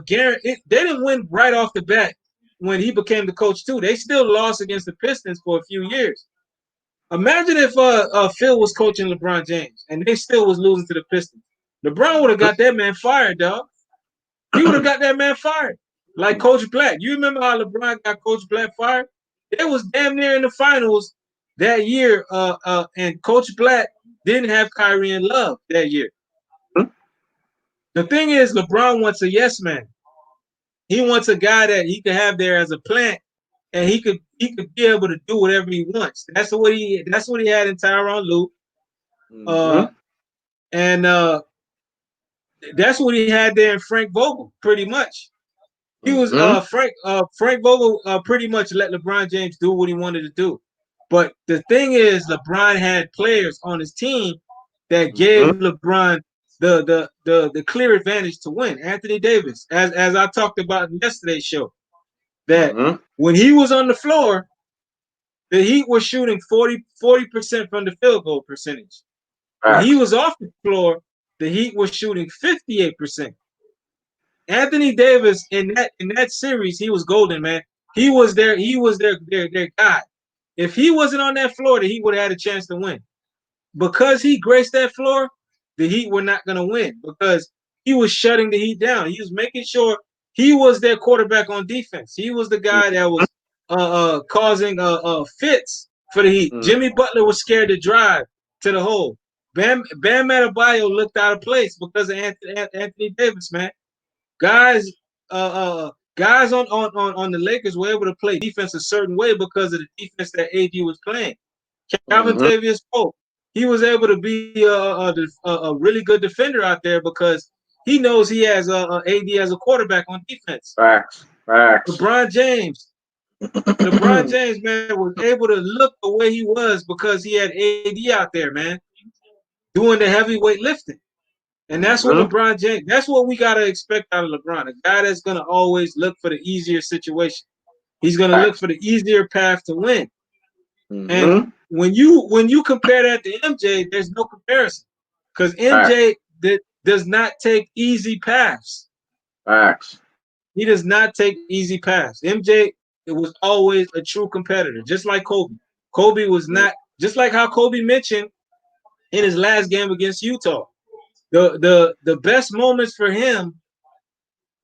guaranteed. They didn't win right off the bat when he became the coach too. They still lost against the Pistons for a few years. Imagine if Phil was coaching LeBron James and they still was losing to the Pistons. LeBron would have got that man fired, dog. He would have got that man fired. Like Coach Black. You remember how LeBron got Coach Black fired? It was damn near in the finals that year, and Coach Black didn't have Kyrie and Love that year. The thing is, LeBron wants a yes man. He wants a guy that he could have there as a plant, and he could be able to do whatever he wants. That's what he had in Tyronn Lue, and that's what he had there in Frank Vogel, pretty much. He was Frank Vogel pretty much let LeBron James do what he wanted to do. But the thing is, LeBron had players on his team that gave LeBron the clear advantage to win. Anthony Davis, as I talked about in yesterday's show, that when he was on the floor, the Heat were shooting 40% from the field goal percentage. When he was off the floor, the Heat were shooting 58%. Anthony Davis in that series, he was golden, man. He was their guy. If he wasn't on that floor, the Heat would have had a chance to win. Because he graced that floor, the Heat were not going to win because he was shutting the Heat down. He was making sure he was their quarterback on defense. He was the guy that was causing fits for the Heat. Jimmy Butler was scared to drive to the hole. Bam Adebayo looked out of place because of Anthony Davis, man. Guys on the Lakers were able to play defense a certain way because of the defense that AD was playing. Calvin Tavius Pope, he was able to be a really good defender out there because he knows he has AD as a quarterback on defense. Facts. LeBron James, man, was able to look the way he was because he had AD out there, man, doing the heavyweight lifting. And that's what LeBron James, that's what we got to expect out of LeBron, a guy that's going to always look for the easier situation. He's going to look for the easier path to win. And when you compare that to MJ, there's no comparison because MJ does not take easy paths. Facts. He does not take easy paths. MJ was always a true competitor, just like Kobe. Kobe was not, just like how Kobe mentioned in his last game against Utah. The best moments for him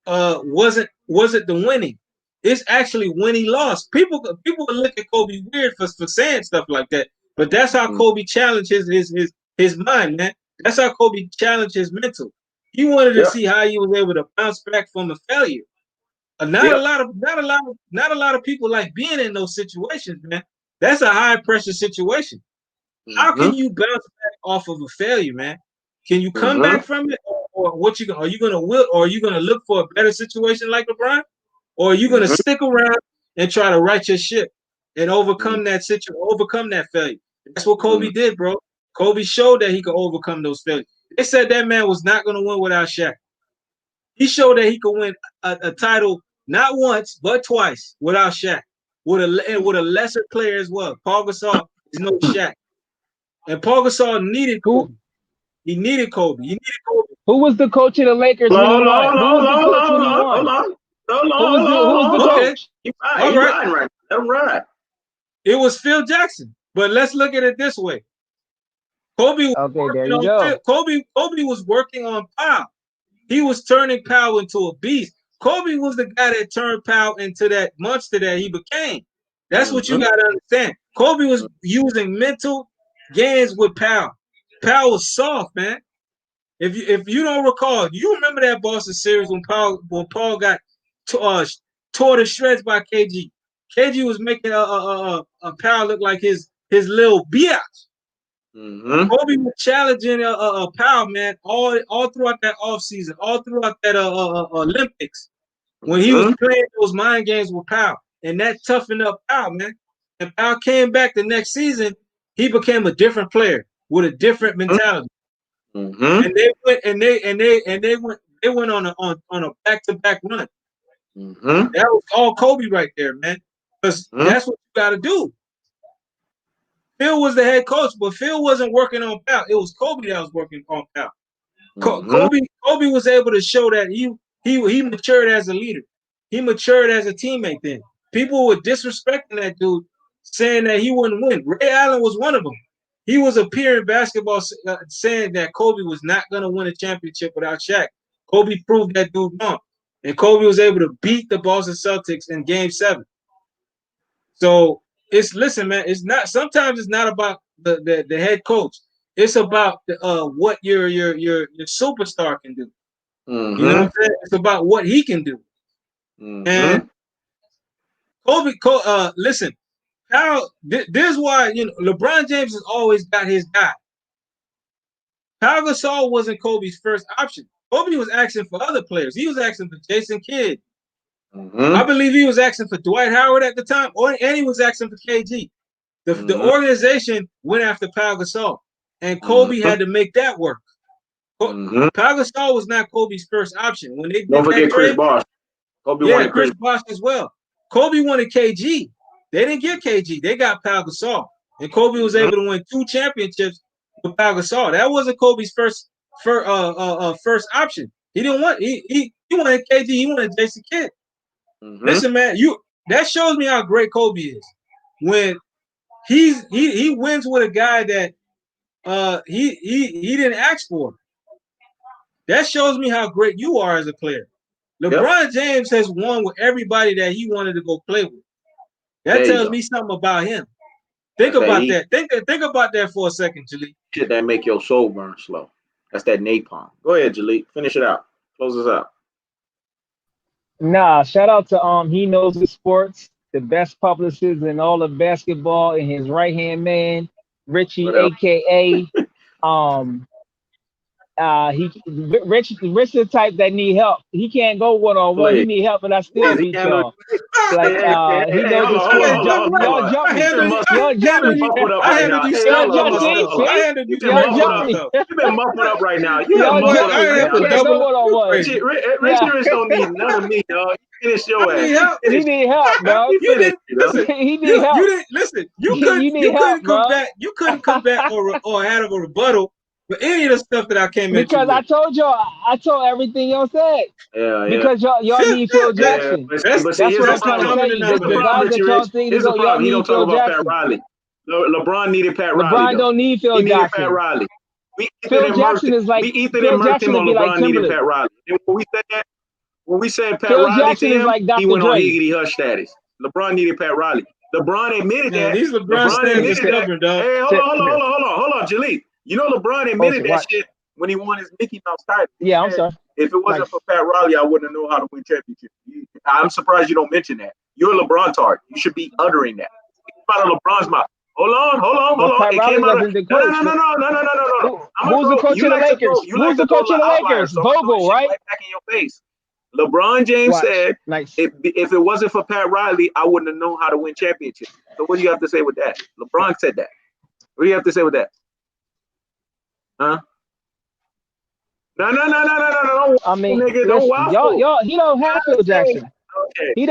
wasn't the winning. It's actually when he lost. People look at Kobe weird for saying stuff like that, but that's how Kobe challenged his mind, man. That's how Kobe challenged his mental. He wanted to see how he was able to bounce back from a failure. Not a lot of people like being in those situations, man. That's a high pressure situation. How can you bounce back off of a failure, man? Can you come back from it, or what are you gonna look for a better situation like LeBron, or are you gonna stick around and try to right your ship and overcome that overcome that failure? That's what Kobe did, bro. Kobe showed that he could overcome those failures. They said that man was not gonna win without Shaq. He showed that he could win a title not once but twice without Shaq, with a lesser player as well. Paul Gasol is no Shaq, and Paul Gasol needed Kobe. He needed Kobe. Who was the coach of the Lakers when he won? Who was the coach when he won? Who was the coach? He's right. That's right. It was Phil Jackson. But let's look at it this way. Kobe was working on Powell. He was turning Powell into a beast. Kobe was the guy that turned Powell into that monster that he became. That's what you got to understand. Kobe was using mental games with Powell. Powell was soft, man. If you don't recall, you remember that Boston series when Paul got tore to shreds by KG. KG was making a Powell look like his little biatch. Kobe was challenging Powell, man, all throughout that offseason, all throughout that Olympics, when he was playing those mind games with Powell, and that toughened up Powell, man. And Powell came back the next season, he became a different player with a different mentality. And they went on a back-to-back run. That was all Kobe right there, man. Because that's what you got to do. Phil was the head coach, but Phil wasn't working on Powell. It was Kobe that was working on Powell. Kobe was able to show that he matured as a leader. He matured as a teammate then. People were disrespecting that dude, saying that he wouldn't win. Ray Allen was one of them. He was a peer in basketball saying that Kobe was not going to win a championship without Shaq. Kobe proved that dude wrong. And Kobe was able to beat the Boston Celtics in Game 7. So listen, man, sometimes it's not about the head coach. It's about what your superstar can do. You know what I'm saying? It's about what he can do. And Kobe, listen, this is why LeBron James has always got his guy. Pau Gasol wasn't Kobe's first option. Kobe was asking for other players. He was asking for Jason Kidd. I believe he was asking for Dwight Howard at the time, and he was asking for KG. The organization went after Pau Gasol, and Kobe had to make that work. Pau Gasol was not Kobe's first option when they did Don't forget that trade. Chris Bosh. Kobe wanted Chris Bosh as well. Kobe wanted KG. They didn't get KG. They got Pau Gasol, and Kobe was able to win 2 championships with Pau Gasol. That wasn't Kobe's first option. He didn't want he wanted KG. He wanted Jason Kidd. Listen, man, that shows me how great Kobe is when he wins with a guy that he didn't ask for. That shows me how great you are as a player. LeBron James has won with everybody that he wanted to go play with. That tells me something about him. Think about that. Think about that for a second, Jalik. Shit that make your soul burn slow. That's that napalm. Go ahead, Jalik. Finish it out. Close us out. Nah, shout out to He Knows the Sports, the best publicist in all of basketball, and his right hand man, Richy, aka Rich the type that need help. He can't go one-on-one. He need help, and I still beat y'all. Like he knows the sports. Y'all jump me. Y'all jump me. I handled you so well. I handled you so You've been muffled up right now. Y'all jump me. You can't go one-on-one. Richy don't need none of me, dog. Finish your ass. He need help, bro. You didn't listen. He need help. You didn't listen. You couldn't come back. You couldn't come back or have a rebuttal for any of the stuff that I came into. Because I told y'all, I told everything y'all said. Yeah. Because y'all need Phil Jackson. That's what I'm trying to tell you. The guys that y'all think y'all need Phil Jackson. LeBron needed Pat Riley. LeBron don't need Phil Jackson. Pat Riley. Phil Jackson is like Phil Jackson would be like Timberlake. Pat Riley. When we said Pat Phil Riley Jackson to him, is like Dr. he went Dre. on higgity hush status. LeBron needed Pat Riley. LeBron admitted that. These LeBron standards stubborn, dog. Hey, hold on, Jalik. You know LeBron admitted that shit when he won his Mickey Mouse title. Yeah, I'm sorry. If it wasn't for Pat Riley, I wouldn't know how to win championships. I'm surprised you don't mention that. You're a LeBron tart. You should be uttering that. It's out of LeBron's mouth. Hold on. Pat Riley wasn't the coach. No. Who's the coach of the Lakers? Who's the coach of the Lakers? Vogel, right? Back in your face. LeBron James said, if it wasn't for Pat Riley, I wouldn't have known how to win championships. So what do you have to say with that? LeBron said that. What do you have to say with that? Huh? No. I mean, nigga, y'all, he don't have Phil Jackson. Okay. He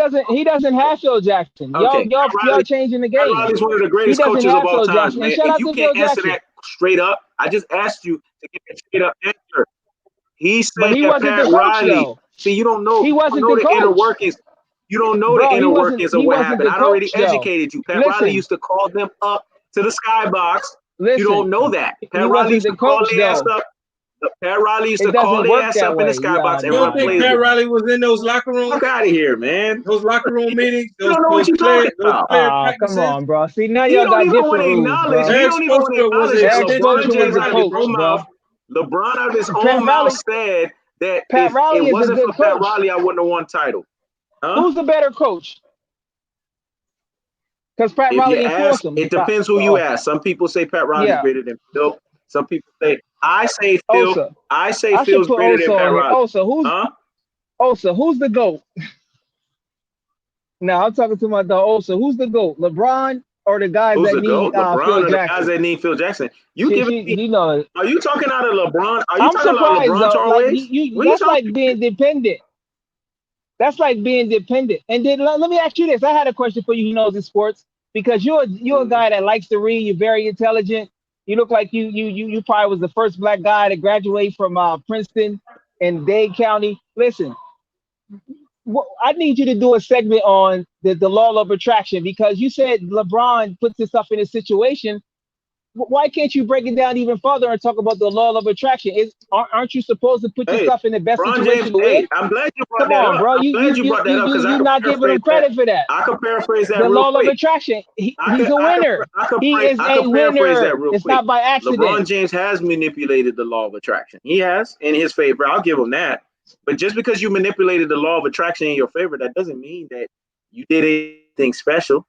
doesn't have Phil Jackson. Y'all changing the game. Pat Riley's one of the greatest coaches of all time, man. If you can't answer that straight up, I just asked you to give a straight up answer. He said that Pat Riley. See, you don't know. He wasn't the coach. Inner workings. You don't know the inner workings of what happened. I already educated you. Pat Riley used to call them up to the skybox. You don't know that. Pat Riley used to call their ass up. Pat Riley used to call their ass up in the skybox and run plays. You don't think Pat Riley was in those locker rooms? Fuck out of here, man. Those locker room meetings. You don't know what you're talking about. Come on, bro. See, now y'all got different rules, He don't even want to acknowledge that LeBron James out of his own mouth. LeBron out of his own mouth said that if it wasn't for Pat Riley, I wouldn't have won title. Who's the better coach? Because Pat Riley influenced him. It depends who you ask. Some people say Pat Riley is greater than Phil. Some people say I say Phil. Osa. I say Phil's greater than Pat Riley. Osa, who's the GOAT? Now I'm talking to my dog Osa. Who's the GOAT? LeBron or the guys that need Phil Jackson? The guys that need Phil Jackson. You know. Are you talking out of LeBron? Are you I'm talking surprised, out of LeBron? That's like being dependent. That's like being dependent. And then let me ask you this. I had a question for you who knows the sports, because you're a guy that likes to read. You're very intelligent. You look like you probably was the first black guy to graduate from Princeton in Dade County. Listen, I need you to do a segment on the law of attraction, because you said LeBron puts himself in a situation. Why can't you break it down even further and talk about the law of attraction? Aren't you supposed to put yourself in the best situation? I'm glad you brought that up. Bro. You're not giving him credit for that. I could paraphrase that. The law of attraction. He's a winner. He is a winner. It's not by accident. LeBron James has manipulated the law of attraction. He has in his favor. I'll give him that. But just because you manipulated the law of attraction in your favor, that doesn't mean that you did anything special.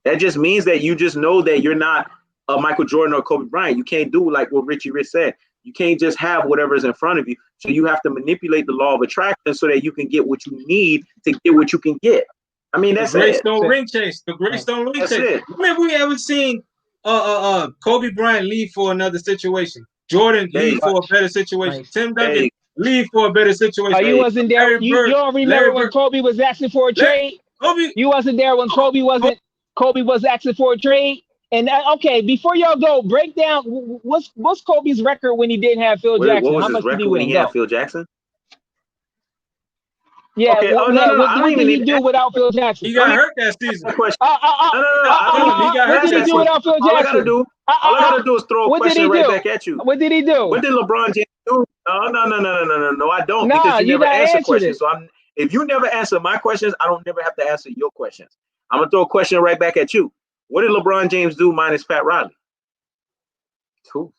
That just means that you just know that you're not Michael Jordan or Kobe Bryant. You can't do like what Richy Rich said. You can't just have whatever's in front of you. So you have to manipulate the law of attraction so that you can get what you need to get what you can get. I mean, that's the it. Greystone ring chase. The Greystone ring That's chase. it. When have we ever seen Kobe Bryant leave for another situation? Jordan leave for a better situation. Tim Duncan leave for a better situation. Oh, you wasn't there. You don't remember when Kobe was asking for a trade? You wasn't there when Kobe was asking for a trade. And okay, before y'all go, break down what's Kobe's record when he didn't have Phil Jackson? What was How his much did record he when win? he had Phil Jackson? Yeah. Okay. What did he do without Phil Jackson? He got hurt that season. No. What did he do without Phil Jackson? All I gotta do is throw a question right back at you. What did he do? What did LeBron James do? No, I don't, because you never answer questions. So if you never answer my questions, I don't never have to answer your questions. I'm gonna throw a question right back at you. What did LeBron James do minus Pat Riley? Two.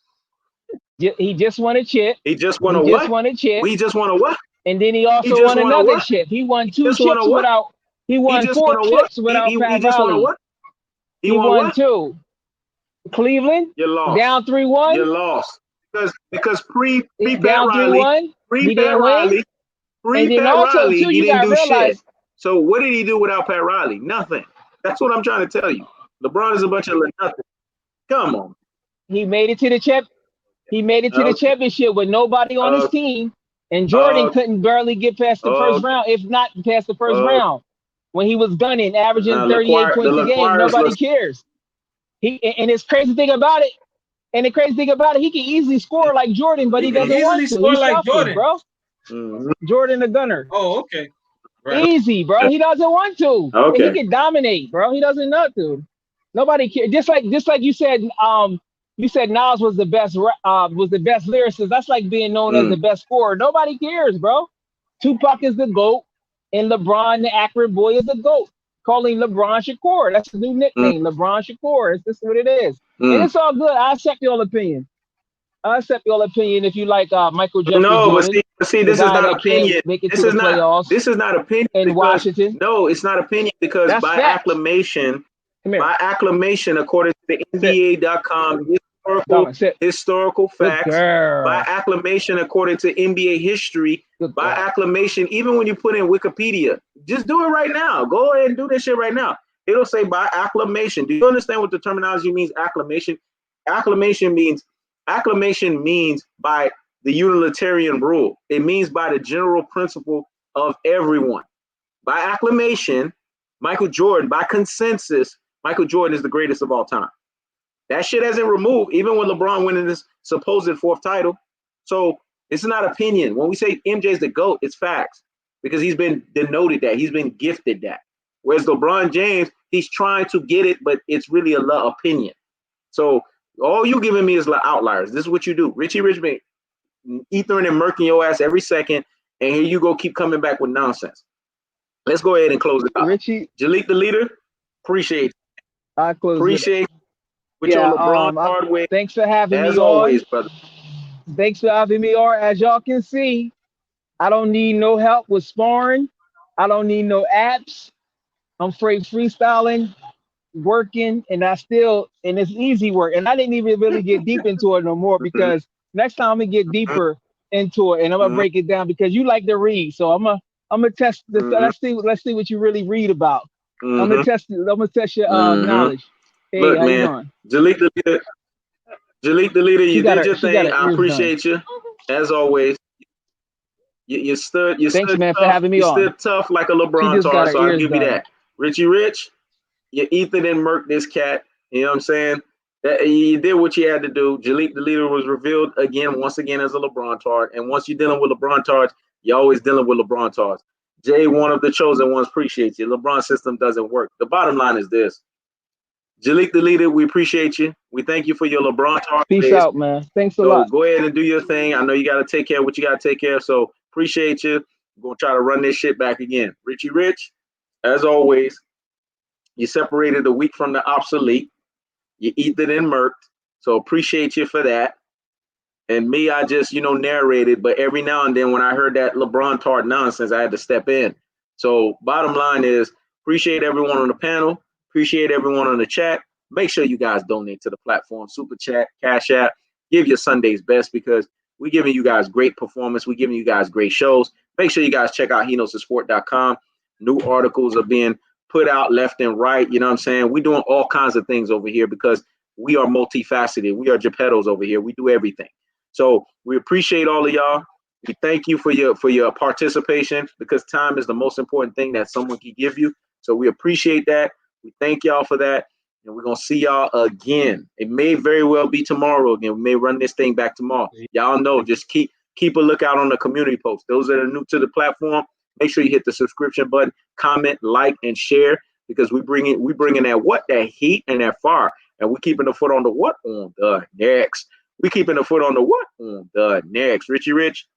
He just won a chip. He just won a what? He just won a what? And then he also won another chip. He won two chips without. He won 4 chips without Pat Riley. He won 2. Cleveland. You lost. Down 3-1. You lost because pre Pat down Riley, pre Pat Riley, he didn't do shit. So what did he do without Pat Riley? Nothing. That's what I'm trying to tell you. LeBron is a bunch of nothing. Come on. He made it to the chip. He made it to the championship with nobody on his team, and Jordan couldn't barely get past the first round, if not past the first round. When he was gunning, averaging 38 points a game, nobody cares. And the crazy thing about it, he can easily score like Jordan, but he doesn't want to. Score like Jordan, bro. Jordan the gunner. Oh, okay. Right. Easy, bro. He doesn't want to. Okay. He can dominate, bro. He doesn't know to. Nobody cares. Just like you said, Nas was the best lyricist. That's like being known as the best scorer. Nobody cares, bro. Tupac is the GOAT, and LeBron, the Akron boy, is the GOAT. Calling LeBron Shakur. That's his new nickname, LeBron Shakur. It's just what it is. And it's all good. I accept your opinion. If you like Michael Jeffrey Jordan. But see, this is not opinion. This is not opinion in Washington. No, it's not opinion because by acclamation, according to the NBA.com historical facts, by acclamation, according to NBA history, by acclamation, even when you put in Wikipedia, just do it right now. Go ahead and do this shit right now. It'll say by acclamation. Do you understand what the terminology means? Acclamation. Acclamation means by the utilitarian rule. It means by the general principle of everyone. By acclamation, Michael Jordan, by consensus, Michael Jordan is the greatest of all time. That shit hasn't removed, even when LeBron winning this supposed 4th title. So it's not opinion. When we say MJ's the GOAT, it's facts, because he's been denoted that. He's been gifted that. Whereas LeBron James, he's trying to get it, but it's really a opinion. So all you giving me is like outliers. This is what you do. Richy Richmond, ethering and murking your ass every second, and here you go, keep coming back with nonsense. Let's go ahead and close it out. Richy, Jaliktheleader, appreciate it. I close appreciate it. With your LeBron hard way. Thanks for having me as always, brother. Thanks for having me on. As y'all can see, I don't need no help with sparring. I don't need no apps. I'm straight freestyling, working, and it's easy work. And I didn't even really get deep into it no more, because next time I'm gonna get deeper into it, and I'm gonna break it down, because you like to read. So I'm gonna test this. Let's see what you really read about. I'm gonna test your knowledge. Hey, look, how man, you doing? Jaliktheleader, you did your thing. I appreciate you as always. You stood. Thanks, stood man, tough. for having me you on. stood tough like a LeBron tar, so I'll give you that. Richy Rich, you ethered and murked this cat. You know what I'm saying? That you did what you had to do. Jaliktheleader was revealed once again as a LeBron tard. And once you're dealing with LeBron tards, you're always dealing with LeBron tards. Jay, one of the chosen ones, appreciates you. LeBron system doesn't work. The bottom line is this. Jaliktheleader, we appreciate you. We thank you for your LeBron tard. Peace out, man. Thanks a lot. Go ahead and do your thing. I know you got to take care of what you got to take care of. So appreciate you. We're going to try to run this shit back again. Richy Rich, as always, you separated the weak from the obsolete. You ethered and murked. So appreciate you for that. And me, I just, narrated. But every now and then when I heard that LeBron tard nonsense, I had to step in. So bottom line is, appreciate everyone on the panel. Appreciate everyone on the chat. Make sure you guys donate to the platform. Super Chat, Cash App. give your Sundays best, because we're giving you guys great performance. We're giving you guys great shows. Make sure you guys check out hknossport.com. New articles are being put out left and right. You know what I'm saying? We're doing all kinds of things over here because we are multifaceted. We are Geppettos over here. We do everything. So we appreciate all of y'all. We thank you for your participation, because time is the most important thing that someone can give you. So we appreciate that. We thank y'all for that. And we're going to see y'all again. It may very well be tomorrow again. We may run this thing back tomorrow. Y'all know, just keep a lookout on the community post. Those that are new to the platform, make sure you hit the subscription button, comment, like, and share, because we bringing that heat and that fire. And we're keeping the foot on the what on the next. We keeping the foot on the what on the next. Richy Rich,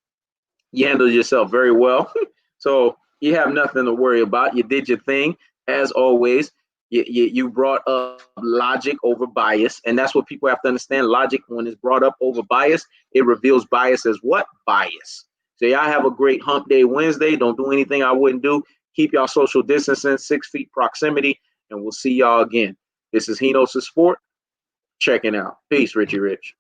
you handled yourself very well. So you have nothing to worry about. You did your thing. As always, you brought up logic over bias. And that's what people have to understand. Logic, when it's brought up over bias, it reveals bias as what? Bias. So y'all have a great hump day Wednesday. Don't do anything I wouldn't do. Keep y'all social distancing, 6 feet proximity, and we'll see y'all again. This is Hkhs Sport checking out. Peace, Richy Rich.